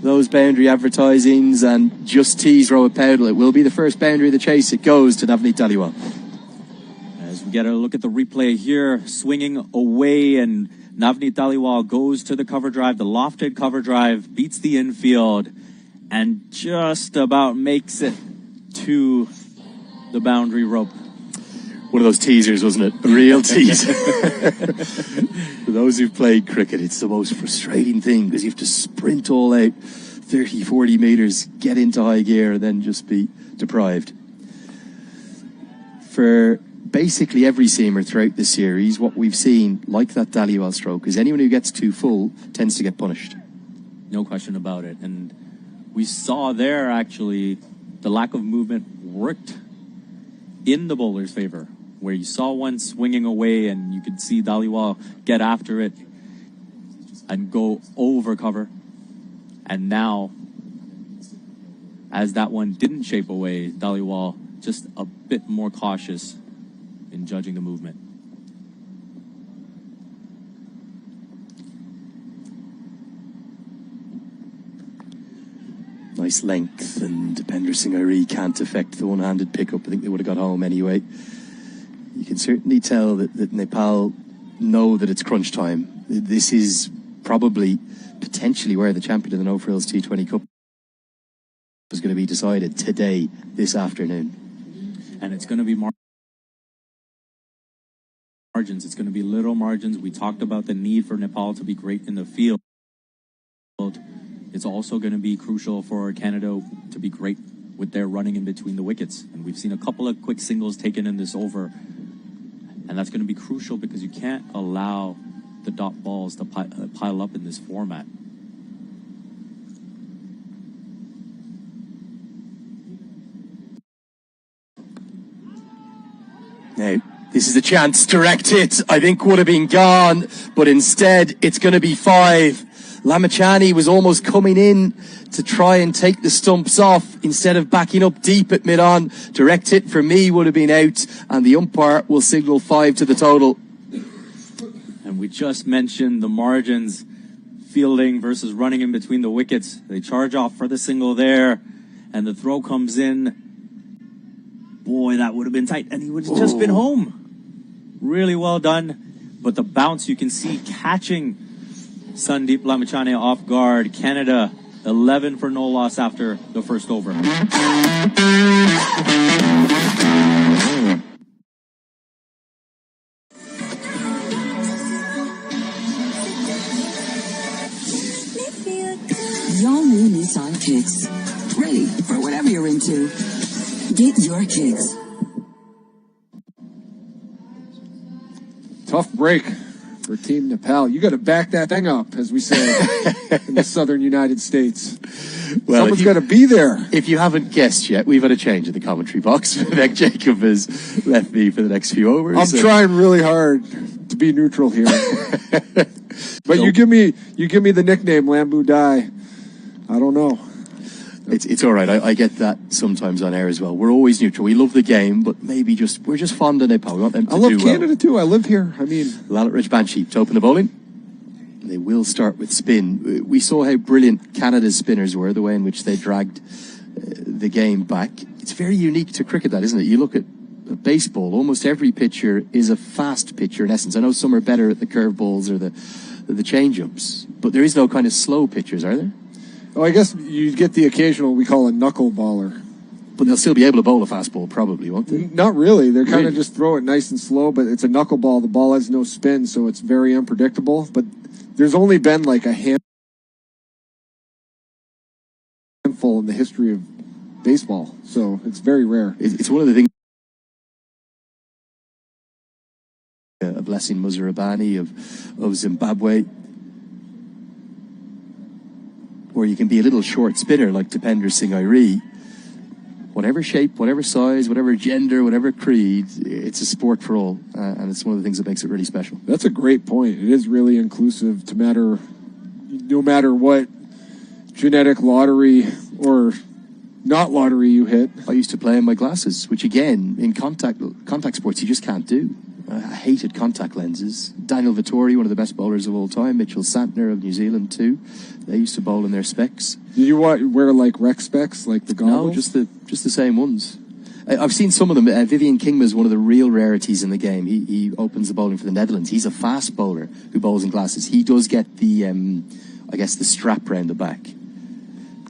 those boundary advertisings and just tease Rohit Paudel. It will be the first boundary of the chase. It goes to Navneet Dhaliwal. As we get a look at the replay here, swinging away, and Navneet Dhaliwal goes to the cover drive, the lofted cover drive, beats the infield, and just about makes it to the boundary rope. One of those teasers, wasn't it? A real teaser. For those who've played cricket, it's the most frustrating thing because you have to sprint all out 30, 40 metres, get into high gear, and then just be deprived. For basically every seamer throughout the series, what we've seen, like that Dhaliwal stroke, is anyone who gets too full tends to get punished. No question about it. And we saw there, actually, the lack of movement worked in the bowler's favor, where you saw one swinging away and you could see Dhaliwal get after it and go over cover. And now, as that one didn't shape away, Dhaliwal just a bit more cautious in judging the movement. Nice length, and Dipender Singh Airi can't affect the one-handed pickup. I think they would have got home anyway. You can certainly tell that Nepal know that it's crunch time. This is probably potentially where the champion of the No Frills T20 Cup is going to be decided today, this afternoon. And it's going to be margins. It's going to be little margins. We talked about the need for Nepal to be great in the field. It's also going to be crucial for Canada to be great with their running in between the wickets. And we've seen a couple of quick singles taken in this over. And that's going to be crucial because you can't allow the dot balls to pile up in this format. Now, this is a chance. Direct hit, I think, would have been gone. But instead, it's going to be 5. Lamachani was almost coming in to try and take the stumps off instead of backing up deep at mid-on. Direct hit for me would have been out, and the umpire will signal 5 to the total. And we just mentioned the margins, fielding versus running in between the wickets. They charge off for the single there, and the throw comes in. Boy, that would have been tight, and he would have just been home. Really well done, but the bounce you can see catching Sandeep Lamachani off guard. Canada 11 for no loss after the first over. The all-new Nissan Kicks. Ready for whatever you're into. Get your kicks. Tough break for Team Nepal. You got to back that thing up, as we say in the southern United States. Well, someone's got to be there. If you haven't guessed yet, we've had a change in the commentary box. Vivek Jacob has left me for the next few overs. I'm trying really hard to be neutral here. But you give me the nickname Lambu Dai. I don't know. It's all right. I get that sometimes on air as well. We're always neutral. We love the game, but maybe we're just fond of Nepal. We want them to do well. I love Canada too. I live here. I mean, Lalit Rajbanshi to open the bowling. They will start with spin. We saw how brilliant Canada's spinners were, the way in which they dragged the game back. It's very unique to cricket, that, isn't it? You look at baseball, almost every pitcher is a fast pitcher in essence. I know some are better at the curveballs or the change-ups, but there is no kind of slow pitchers, are there? Oh, I guess you get the occasional, we call a knuckleballer. But they'll still be able to bowl a fastball, probably, won't they? Not really. They're kind of just throw it nice and slow, but it's a knuckleball. The ball has no spin, so it's very unpredictable. But there's only been like a handful in the history of baseball, so it's very rare. It's one of the things. A blessing Muzarabani of Zimbabwe, where you can be a little short spinner like Dipender Singh Airi. Whatever shape, whatever size, whatever gender, whatever creed, it's a sport for all, and it's one of the things that makes it really special. That's a great point. It is really inclusive no matter what genetic lottery or not lottery you hit. I used to play in my glasses, which again, in contact sports, you just can't do. I hated contact lenses. Daniel Vittori, one of the best bowlers of all time. Mitchell Santner of New Zealand too. They used to bowl in their specs. Did you wear like rec specs, like the goggles? No, just the same ones. I've seen some of them. Vivian Kingma is one of the real rarities in the game. He opens the bowling for the Netherlands. He's a fast bowler who bowls in glasses. He does get the, I guess, the strap round the back.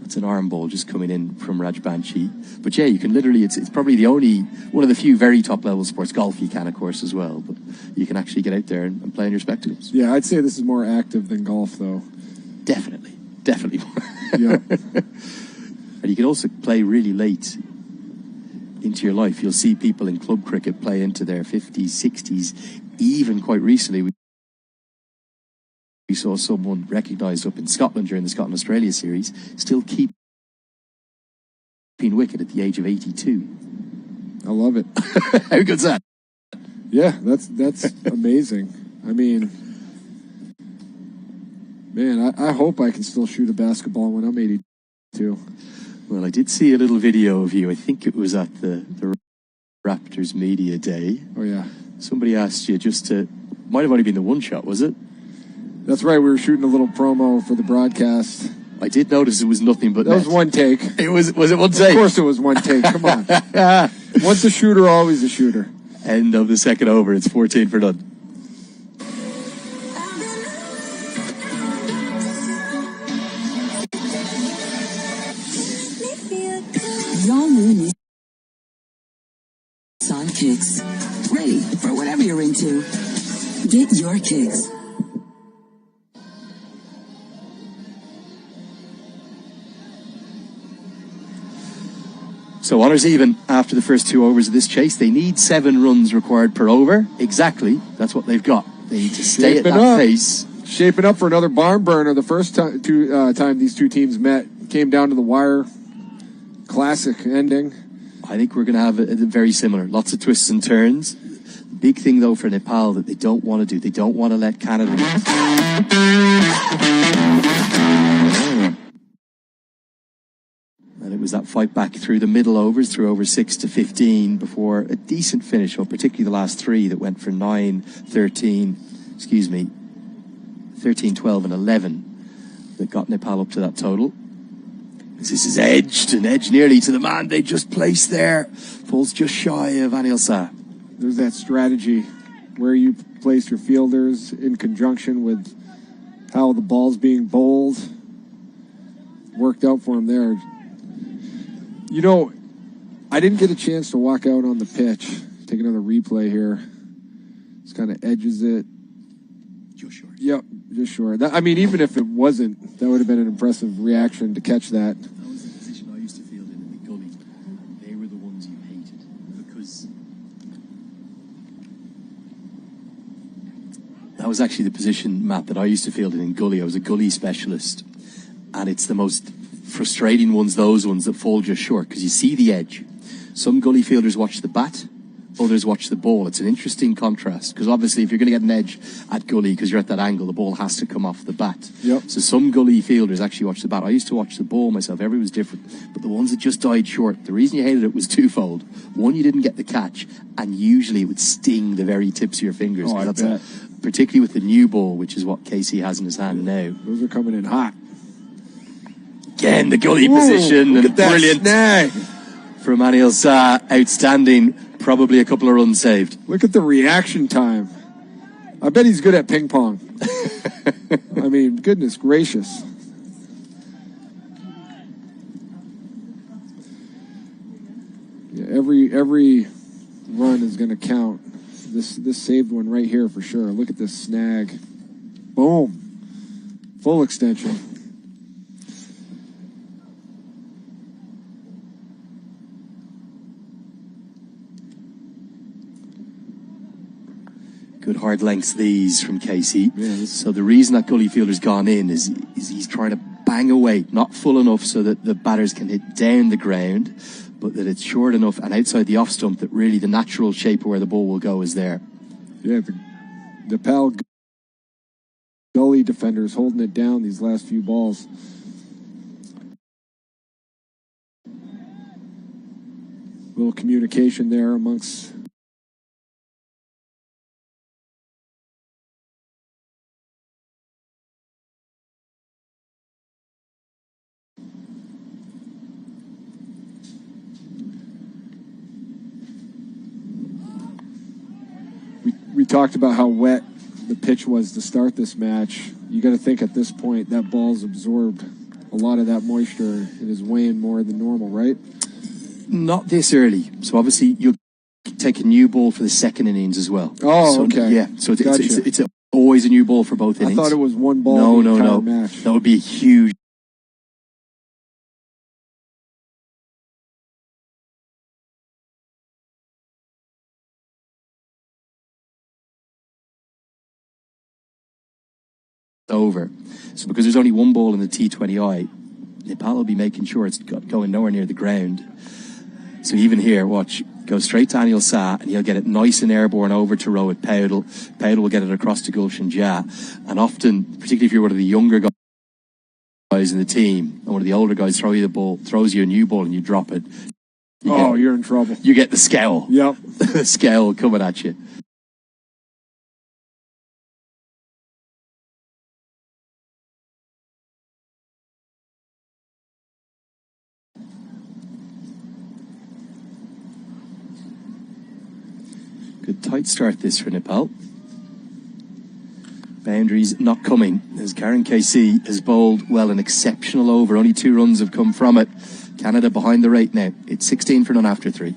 It's an arm ball just coming in from Rajbanshi. But yeah, you can literally, it's probably one of the few very top level sports. Golf you can, of course, as well. But you can actually get out there and play in your spectacles. Yeah, I'd say this is more active than golf, though. Definitely more. Yeah. And you can also play really late into your life. You'll see people in club cricket play into their 50s, 60s, even quite recently. We saw someone recognised up in Scotland during the Scotland-Australia series still keeping wicket at the age of 82. I love it. How good's that? Yeah, that's amazing. I mean, man, I hope I can still shoot a basketball when I'm 82. Well, I did see a little video of you. I think it was at the Raptors Media Day. Oh, yeah. Somebody asked you might have only been the one shot, was it? That's right. We were shooting a little promo for the broadcast. I did notice it was nothing but that was one take. Was it one take? Of course it was one take. Come on. Once a shooter, always a shooter. End of the second over. It's 14 for none. Y'all new Nissan Kicks. Ready for whatever you're into. Get your kicks. So honours even after the first 2 overs of this chase. They need 7 runs required per over. Exactly. That's what they've got. They need to stay at that pace. Shaping up for another barn burner. The first time these two teams met came down to the wire. Classic ending. I think we're going to have a very similar. Lots of twists and turns. The big thing, though, for Nepal that they don't want to do, they don't want to let Canada... And it was that fight back through the middle overs, through over 6 to 15, before a decent finish, well, particularly the last 3 that went for 13, 12 and 11, that got Nepal up to that total. This is edged nearly to the man they just placed there. Falls just shy of Anil Shah. There's that strategy where you place your fielders in conjunction with how the ball's being bowled. Worked out for him there. You know, I didn't get a chance to walk out on the pitch. Take another replay here. Just kind of edges it. Just short. Yep, just short. Even if it wasn't, that would have been an impressive reaction to catch that. That was the position I used to field in the gully. They were the ones you hated because that was actually the position, Matt, that I used to field in gully. I was a gully specialist, and it's the most frustrating ones, those ones that fall just short, because you see the edge. Some gully fielders watch the bat, others watch the ball. It's an interesting contrast, because obviously if you're going to get an edge at gully because you're at that angle, the ball has to come off the bat. Yep. So some gully fielders actually watch the bat. I used to watch the ball myself. Everyone's different. But the ones that just died short, the reason you hated it was twofold. One, you didn't get the catch, and usually it would sting the very tips of your fingers. Oh, I bet. Particularly with the new ball, which is what Casey has in his hand now. Those are coming in hot. Again, the gully position, and brilliant snag from Anil Shah. Outstanding. Probably a couple of runs saved. Look at the reaction time. I bet he's good at ping pong. Goodness gracious. Yeah, every run is going to count. This saved one right here for sure. Look at this snag. Boom. Full extension. Good hard lengths these from Casey. Yeah, so the reason that gully fielder's gone in is he's trying to bang away, not full enough so that the batters can hit down the ground, but that it's short enough and outside the off stump that really the natural shape of where the ball will go is there. Yeah, the Nepal gully defenders holding it down these last few balls. Little communication there amongst we talked about how wet the pitch was to start this match. You got to think at this point that ball's absorbed a lot of that moisture. It is weighing more than normal, right? Not this early. So obviously you'll take a new ball for the second innings as well. Oh, so, okay. Yeah, so Gotcha. it's always a new ball for both innings. I thought it was one ball the entire match. That would be a huge over. So because there's only one ball in the T20I, Nepal will be making sure it's going nowhere near the ground. So even here, watch, go straight to Anil Sa, and he'll get it nice and airborne over to Rohit Paudel. Paudel will get it across to Gulshan Jha. And often, particularly if you're one of the younger guys in the team, and one of the older guys throws you a new ball and you drop it. You're in trouble. You get the scowl. Yep. The scowl coming at you. Good tight start this for Nepal. Boundaries not coming as Karen KC has bowled well, an exceptional over. Only 2 runs have come from it. Canada behind the rate now. It's 16 for none after 3.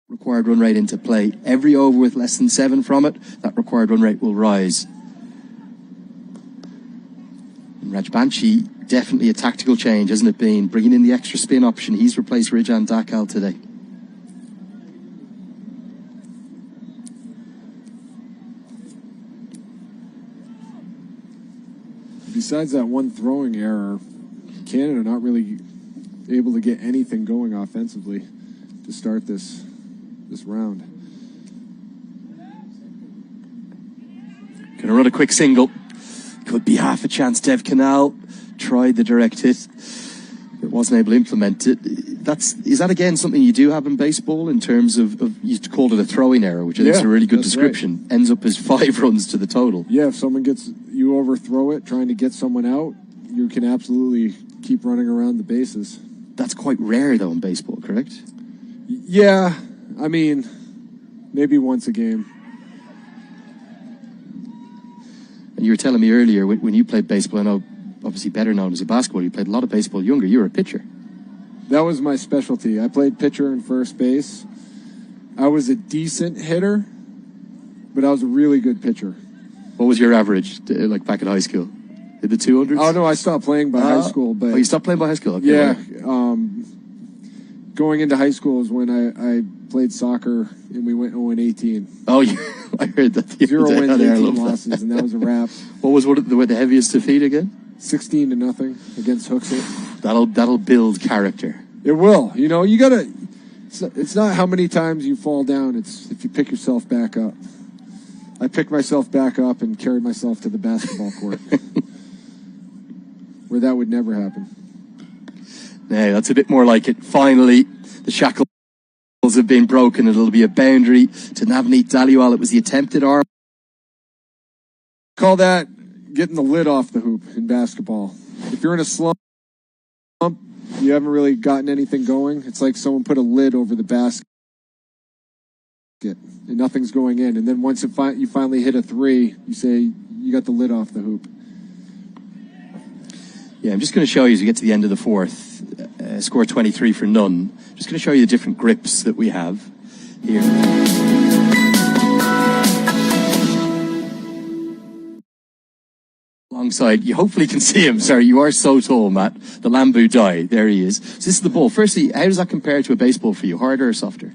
Required run rate into play. Every over with less than 7 from it, that required run rate will rise. And Rajbanshi, definitely a tactical change, hasn't it been? Bringing in the extra spin option. He's replaced Rijan Dakal today. Besides that one throwing error, Canada not really able to get anything going offensively to start this round. Gonna run a quick single. Could be half a chance. Dev Canal tried the direct hit, but wasn't able to implement it. Is that again something you do have in baseball in terms of you called it a throwing error, which I think is a really good description. Right. Ends up as 5 runs to the total. Yeah, if someone you overthrow it trying to get someone out, you can absolutely keep running around the bases. That's quite rare though in baseball, correct? Yeah, I mean, maybe once a game. And you were telling me earlier when you played baseball, I know obviously better known as a basketball, you played a lot of baseball younger. You were a pitcher. That was my specialty. I played pitcher and first base. I was a decent hitter, but I was a really good pitcher. What was your average, like back in high school? In the 200s? Oh, no, I stopped playing by high school. But you stopped playing by high school? Okay, yeah. Going into high school is when I played soccer, and we went 0-18. Oh, yeah. I heard that. 0 wins, 18 losses, and that was a wrap. What was the heaviest defeat again? 16-0 against Hooksett. That'll build character. It will. You know, you gotta. It's not how many times you fall down. It's if you pick yourself back up. I picked myself back up and carried myself to the basketball court, where that would never happen. No, that's a bit more like it. Finally, the shackles have been broken. It'll be a boundary to Navneet Dhaliwal. It was the attempted arm. Call that getting the lid off the hoop in basketball. If you're in a slump, you haven't really gotten anything going. It's like someone put a lid over the basket and nothing's going in. And then once you finally hit a 3, you say you got the lid off the hoop. Yeah, I'm just going to show you as we get to the end of the 4th. Score 23 for none. Just going to show you the different grips that we have here. Alongside, you hopefully can see him. Sorry, you are so tall, Matt. The Lambu Dai, there he is. So this is the ball. Firstly, how does that compare to a baseball for you? Harder or softer?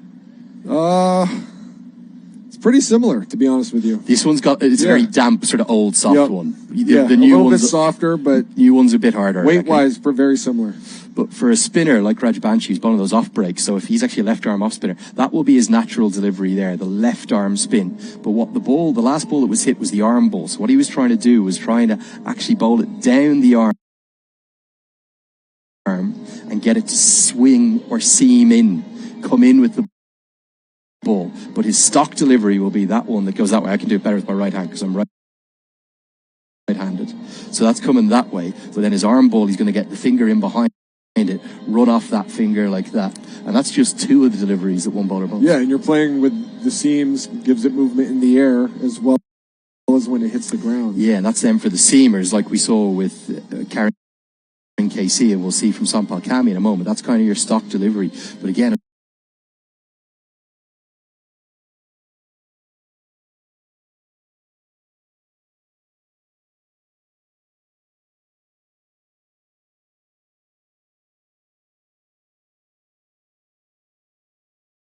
It's pretty similar, to be honest with you. This one's got, it's a very damp, sort of old, soft one. The new a little bit softer, but new one's a bit harder. Weight-wise, very similar. But for a spinner like Rajbanshi, he's one of those off breaks. So if he's actually a left arm off spinner, that will be his natural delivery there, the left arm spin. But what the last ball that was hit was the arm ball. So what he was trying to do was trying to actually bowl it down the arm and get it to swing or seam in, come in with the ball. But his stock delivery will be that one that goes that way. I can do it better with my right hand because I'm right-handed. So that's coming that way. But then his arm ball, he's going to get the finger in behind it, run off that finger like that. And that's just two of the deliveries that one bowler bowls. Yeah, and you're playing with the seams, gives it movement in the air as well as when it hits the ground. Yeah, and that's them for the seamers, like we saw with Karnali KC, and we'll see from Sampal Kami in a moment. That's kind of your stock delivery. But again,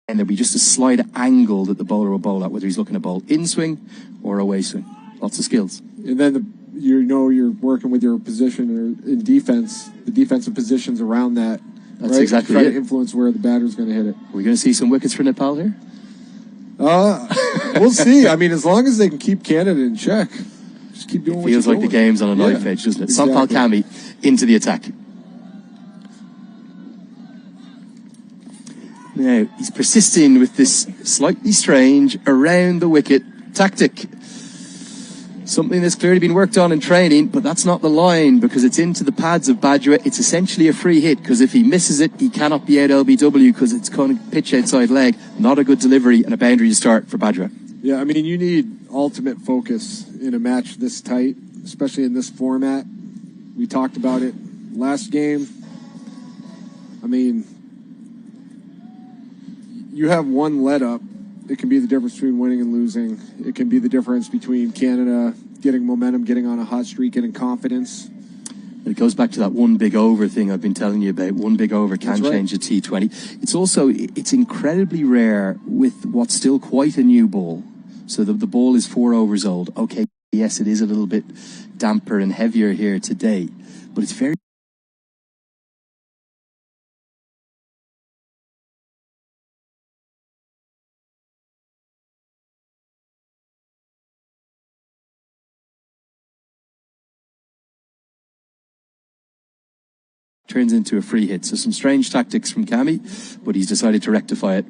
and there'll be just a slight angle that the bowler will bowl at, whether he's looking to bowl in swing or away swing. Lots of skills. And then you're working with your position or in defense, the defensive positions around that. That's right? exactly Try it. to influence where the batter's going to hit it. Are we going to see some wickets for Nepal here? We'll see. I mean, as long as they can keep Canada in check, just keep doing what you're Feels like doing. the game's on a knife edge, doesn't it? Exactly. Sampal Kami into the attack. Now, he's persisting with this slightly strange around the wicket tactic. Something that's clearly been worked on in training, but that's not the line because it's into the pads of Bajwa. It's essentially a free hit because if he misses it, he cannot be out LBW because it's kind of pitch outside leg. Not a good delivery and a boundary to start for Bajwa. Yeah, I mean, you need ultimate focus in a match this tight, especially in this format. We talked about it last game. I mean, you have one let up. It can be the difference between winning and losing. It can be the difference between Canada getting momentum, getting on a hot streak, getting confidence. It goes back to that one big over thing I've been telling you about. One big over can change a T20. It's incredibly rare with what's still quite a new ball. So the ball is 4 overs old. Okay, yes, it is a little bit damper and heavier here today, but it's very turns into a free hit. So some strange tactics from Kami, but he's decided to rectify it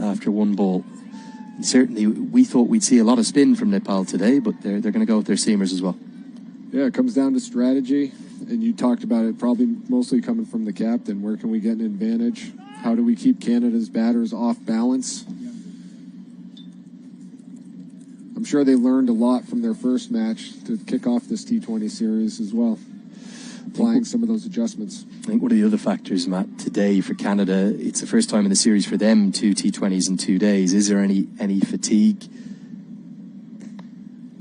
after one ball. And certainly, we thought we'd see a lot of spin from Nepal today, but they're going to go with their seamers as well. Yeah, it comes down to strategy, and you talked about it probably mostly coming from the captain. Where can we get an advantage? How do we keep Canada's batters off balance? I'm sure they learned a lot from their first match to kick off this T20 series as well, applying some of those adjustments. I think one of the other factors, Matt, today for Canada, it's the first time in the series for them, 2 T20s in 2 days. Is there any fatigue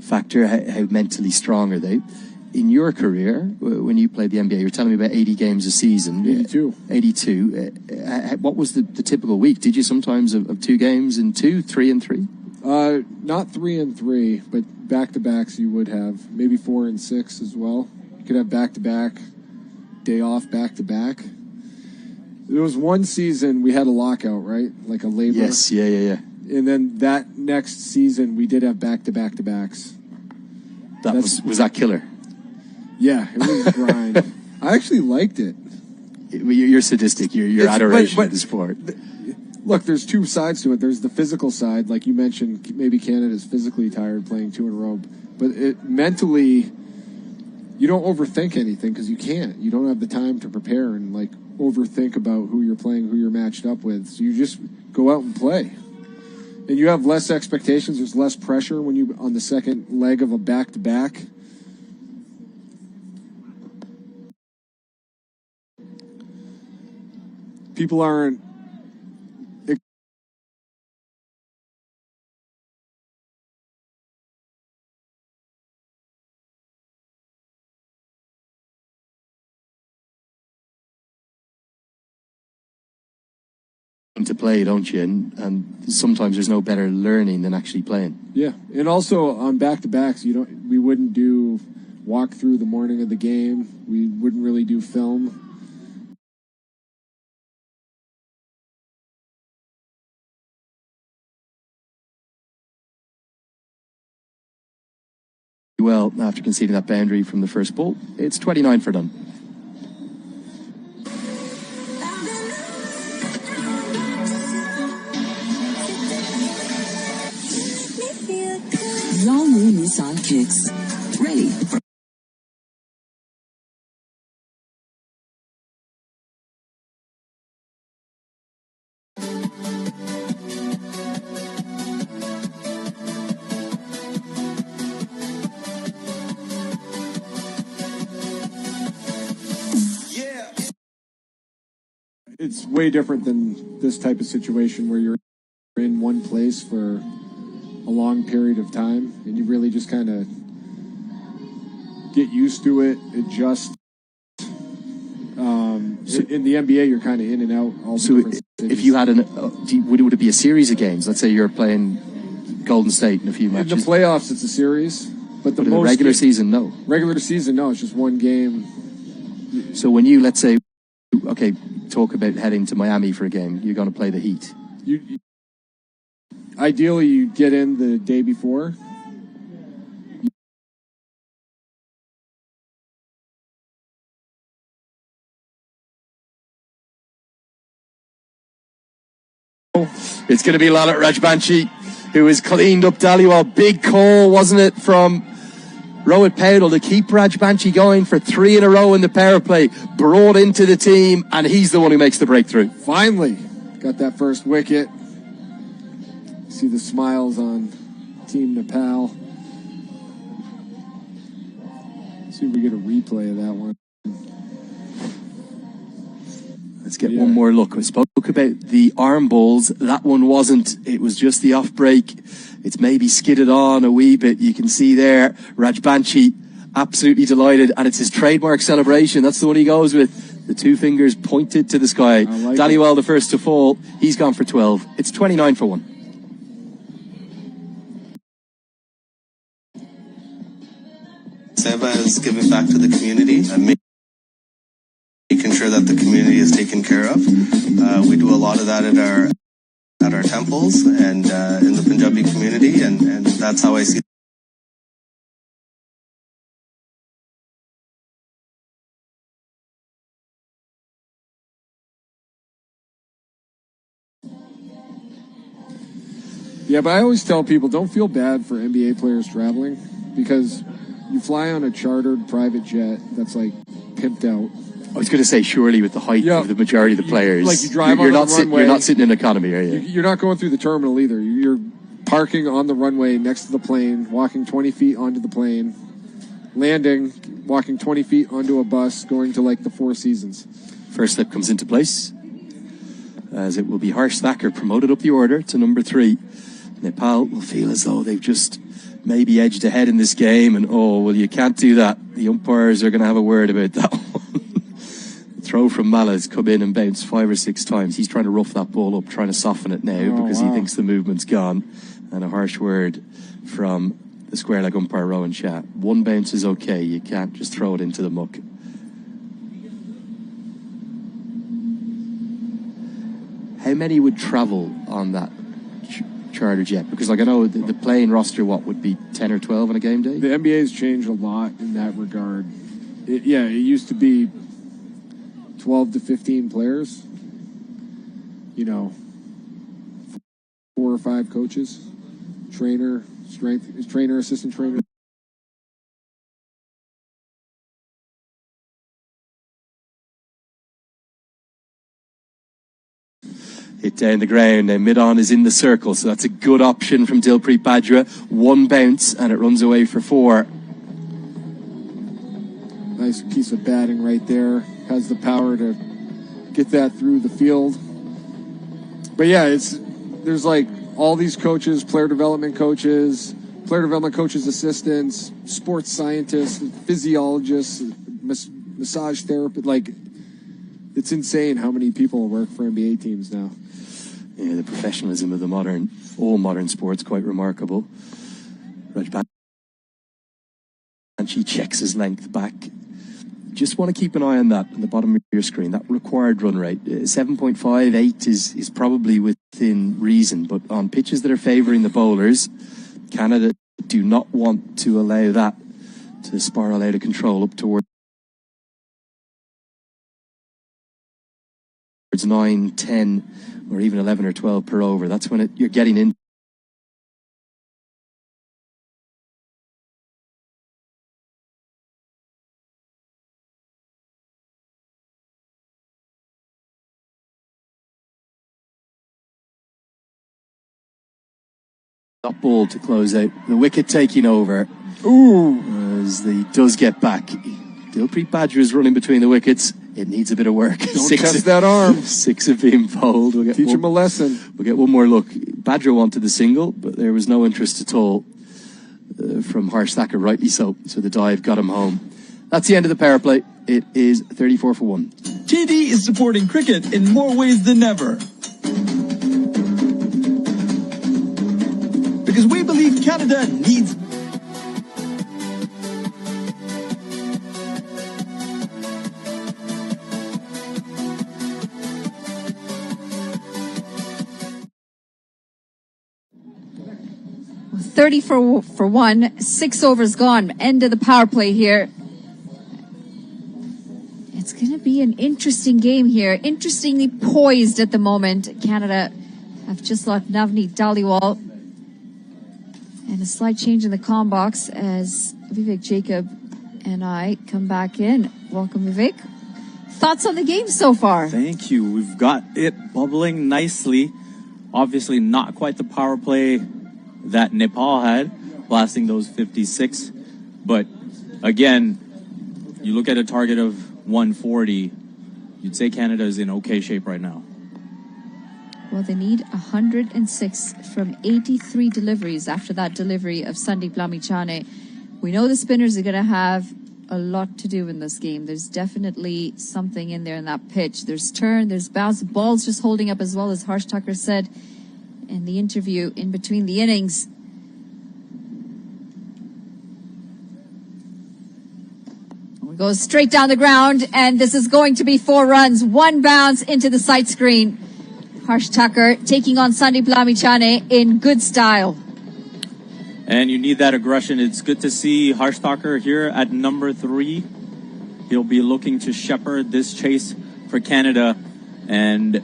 factor? How mentally strong are they? In your career, when you played the NBA, you were telling me about 80 games a season. 82. 82. What was the typical week? Did you sometimes of 2 games in 2, 3 and 3? Not 3 and 3, but back-to-backs you would have. Maybe 4 and 6 as well. You could have back-to-back, day off, back-to-back. There was one season we had a lockout, right? Like a labor. Yes, yeah. And then that next season we did have back-to-back-to-backs. Was that killer? Yeah, it was a grind. I actually liked it. You're sadistic. Your adoration of the sport. Look, there's 2 sides to it. There's the physical side, like you mentioned. Maybe Canada's physically tired playing 2 in a row, but mentally, you don't overthink anything because you can't. You don't have the time to prepare and like overthink about who you're playing, who you're matched up with. So you just go out and play, and you have less expectations. There's less pressure when you on the second leg of a back-to-back. People aren't to play, don't you? And sometimes there's no better learning than actually playing. Yeah, and also on back-to-backs, we wouldn't do walk through the morning of the game. We wouldn't really do film. Well, after conceding that boundary from the first ball, it's 29 for done. Nissan Kicks. Ready for It's way different than this type of situation where you're in one place for a long period of time and you really just kind of get used to it, adjust. In the NBA, you're kind of in and out. All So if you had would it be a series of games? Let's say you're playing Golden State in a few matches. In the playoffs, it's a series, but in the regular season, no. Regular season, no. It's just one game. So when you, let's say, okay, talk about heading to Miami for a game, you're going to play the Heat. Ideally, you get in the day before. It's going to be Lalit Rajbanshi, who has cleaned up Dhaliwal. Big call, wasn't it, from Rohit Paudel to keep Rajbanshi going for 3 in a row in the power play. Brought into the team, and he's the one who makes the breakthrough. Finally, got that first wicket. See the smiles on Team Nepal. See if we get a replay of that one. Let's get one more look. We spoke about the arm balls. That one wasn't. It was just the off break. It's maybe skidded on a wee bit. You can see there, Rajbanshi absolutely delighted. And it's his trademark celebration. That's the one he goes with. The 2 fingers pointed to the sky. Dhaliwal the first to fall. He's gone for 12. It's 29 for 1. Seva is giving back to the community and making sure that the community is taken care of. We do a lot of that at our temples and in the Punjabi community, and that's how I see. Yeah, but I always tell people, don't feel bad for NBA players traveling, because you fly on a chartered private jet that's like pimped out. I was going to say, surely with the height of the majority of the players, like you drive you're on the runway. You're not sitting in economy, are you? You're not going through the terminal either. You're parking on the runway next to the plane, walking 20 feet onto the plane, landing, walking 20 feet onto a bus, going to like the Four Seasons. First slip comes into place, as it will be Harsh Thacker promoted up the order to number 3. Nepal will feel as though they've just maybe edged ahead in this game, and you can't do that. The umpires are going to have a word about that one. Throw from Mala's come in and bounced 5 or 6 times. He's trying to rough that ball up, trying to soften it now because he thinks the movement's gone. And a harsh word from the square leg umpire Rowan Shah. 1 bounce is okay. You can't just throw it into the muck. How many would travel on that charter jet? Because like I know the playing roster, what would be 10 or 12 on a game day? The NBA's changed a lot in that regard. It used to be 12 to 15 players, 4 or 5 coaches, trainer, assistant trainer. Hit down the ground, and mid-on is in the circle, so that's a good option from Dilpreet Bajwa. 1 bounce, and it runs away for 4. Nice piece of batting right there. Has the power to get that through the field. But yeah, there's like all these coaches, player development coaches, assistants, sports scientists, physiologists, massage therapists. Like, it's insane how many people work for NBA teams now. Yeah, the professionalism of all modern sports, quite remarkable. Rajbanshi checks his length back. Just want to keep an eye on that on the bottom of your screen. That required run rate, 7.58 is probably within reason, but on pitches that are favouring the bowlers, Canada do not want to allow that to spiral out of control up towards 9, 10, or even 11 or 12 per over. That's when you're getting into Top ball to close out. The wicket taking over. Ooh. As the does get back. Dilpreet Badger is running between the wickets. It needs a bit of work. Don't test that arm. 6 have been bowled. Teach him a lesson. We'll get one more look. Badger wanted the single, but there was no interest at all from Harsh Thakur, rightly so. So the dive got him home. That's the end of the power play. It is 34 for 1. TD is supporting cricket in more ways than ever. Because we believe Canada needs... Well, 30 for 1, 6 overs gone. End of the power play here. It's going to be an interesting game here. Interestingly poised at the moment. Canada have just lost Navneet Dhaliwal. And a slight change in the comm box as Vivek Jacob and I come back in. Welcome, Vivek. Thoughts on the game so far? Thank you. We've got it bubbling nicely. Obviously not quite the power play that Nepal had, blasting those 56. But again, you look at a target of 140, you'd say Canada is in okay shape right now. Well, they need 106 from 83 deliveries after that delivery of Sandeep Lamichhane. We know the spinners are going to have a lot to do in this game. There's definitely something in there in that pitch. There's turn, there's bounce. The ball's just holding up as well, as Harsh Thakur said in the interview in between the innings. It goes straight down the ground, and this is going to be 4 runs. 1 bounce into the sight screen. Harsh Thakur taking on Sandeep Lamichhane in good style. And you need that aggression. It's good to see Harsh Thakur here at number 3. He'll be looking to shepherd this chase for Canada and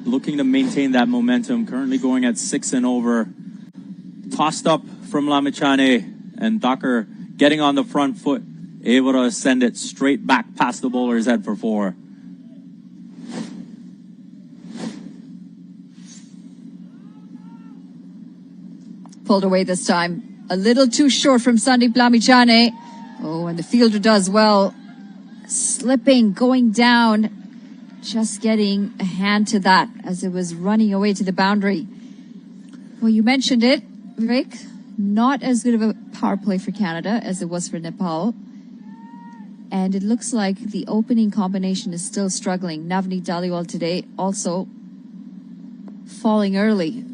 looking to maintain that momentum. Currently going at 6 and over. Tossed up from Lamichhane, and Thakur getting on the front foot, able to send it straight back past the bowler's head for 4. Pulled away this time. A little too short from Sandeep Lamichhane. Oh, and the fielder does well. Slipping, going down. Just getting a hand to that as it was running away to the boundary. Well, you mentioned it, Vivek. Not as good of a power play for Canada as it was for Nepal. And it looks like the opening combination is still struggling. Navneet Dhaliwal today also falling early.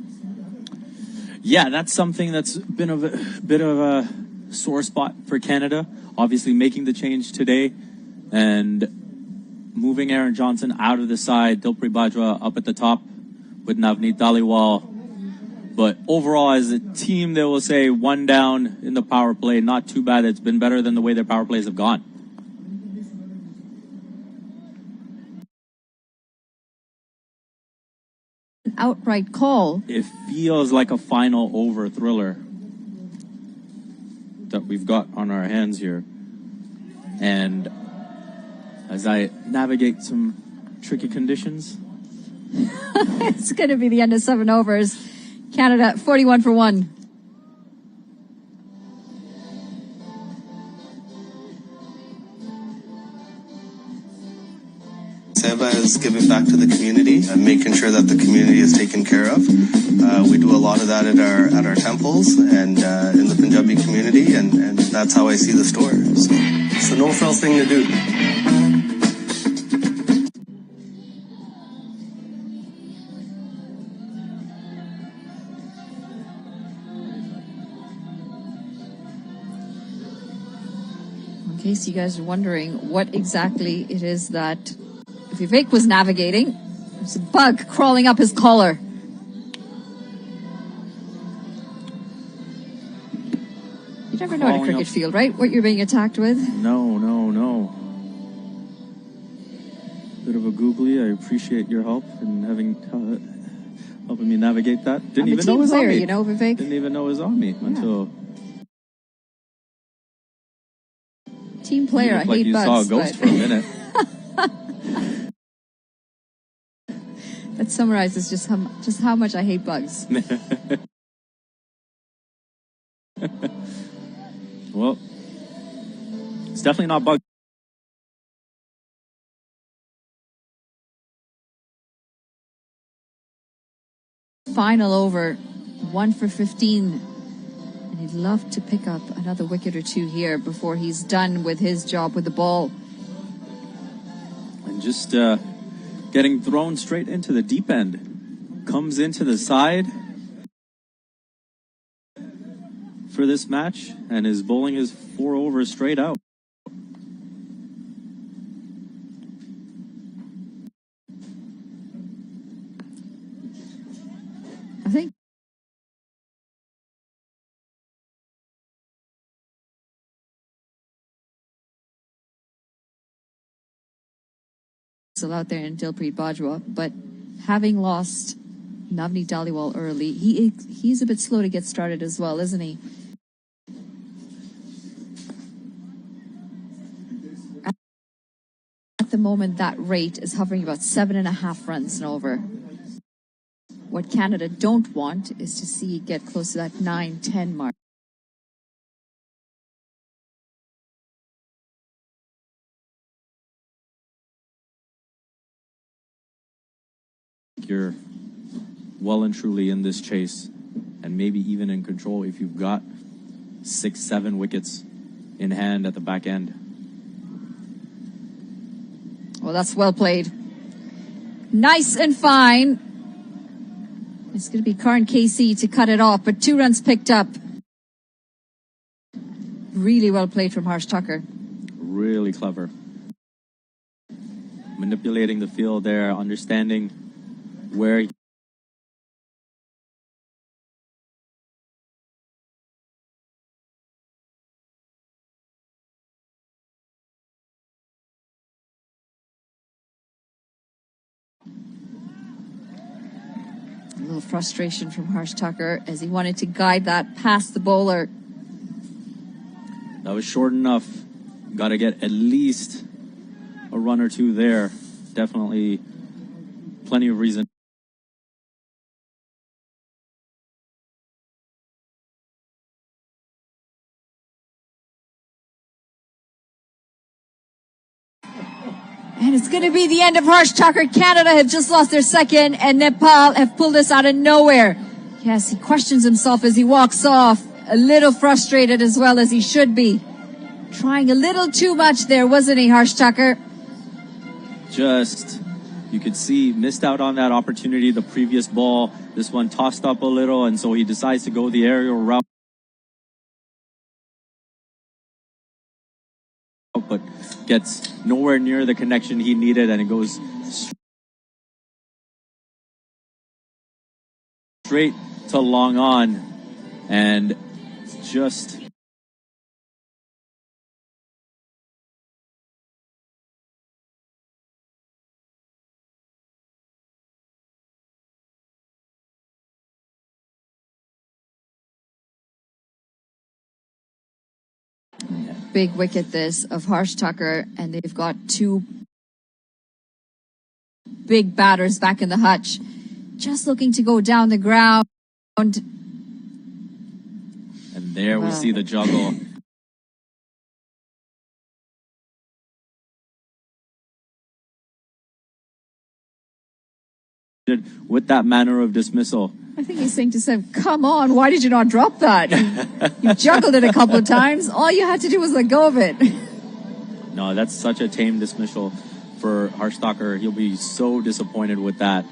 Yeah, that's something that's been a bit of a sore spot for Canada. Obviously making the change today and moving Aaron Johnson out of the side. Dilpreet Badger up at the top with Navneet Dhaliwal. But overall, as a team, they will say 1 down in the power play. Not too bad. It's been better than the way their power plays have gone. Outright call. It feels like a final over thriller that we've got on our hands here. And as I navigate some tricky conditions, It's going to be the end of 7 overs. Canada 41 for 1. Seva is giving back to the community and making sure that the community is taken care of. We do a lot of that at our temples and in the Punjabi community, and that's how I see the store. So it's the no-frills thing to do. In case you guys are wondering what exactly it is that Vivek was navigating, there's a bug crawling up his collar. You never know at a cricket field, right? What you're being attacked with. No. Bit of a googly. I appreciate your help in helping me navigate that. Didn't even know it was on me. You know, Vivek. Didn't even know it was on me until. Team player, I hate bugs. You saw a ghost for a minute. That summarizes just how much I hate bugs. Well, it's definitely not bug. Final over, 1 for 15. And he'd love to pick up another wicket or two here before he's done with his job with the ball. And just getting thrown straight into the deep end. Comes into the side for this match and is bowling his 4 overs straight out. I think still out there in Dilpreet Bajwa, but having lost Navneet Dhaliwal early, he's a bit slow to get started as well, isn't he? At the moment, that rate is hovering about 7.5 runs and over. What Canada don't want is to see it get close to that 9-10 mark. You're well and truly in this chase and maybe even in control if you've got 6-7 wickets in hand at the back end. Well, that's well played. Nice and fine. It's going to be Karn KC to cut it off, but 2 runs picked up. Really well played from Harsh Tucker. Really clever. Manipulating the field there, understanding where a little frustration from Harsh Tucker as he wanted to guide that past the bowler. that was short enough. Got to get at least a run or 2 there. Definitely plenty of reason. And it's going to be the end of Harsh Tucker. Canada have just lost their second, and Nepal have pulled this out of nowhere. Yes, he questions himself as he walks off, a little frustrated as well as he should be. Trying a little too much there, wasn't he, Harsh Tucker? Just, you could see, missed out on that opportunity the previous ball. This one tossed up a little, and so he decides to go the aerial route. But gets nowhere near the connection he needed, and it goes straight to long on, and just Big wicket this of Harsh Tucker, and they've got 2 big batters back in the hutch, just looking to go down the ground. And there we see the juggle. With that manner of dismissal. I think he's saying to Sam, come on, why did you not drop that? You juggled it a couple of times. All you had to do was let go of it. No, that's such a tame dismissal for Harsh Tucker. He'll be so disappointed with that.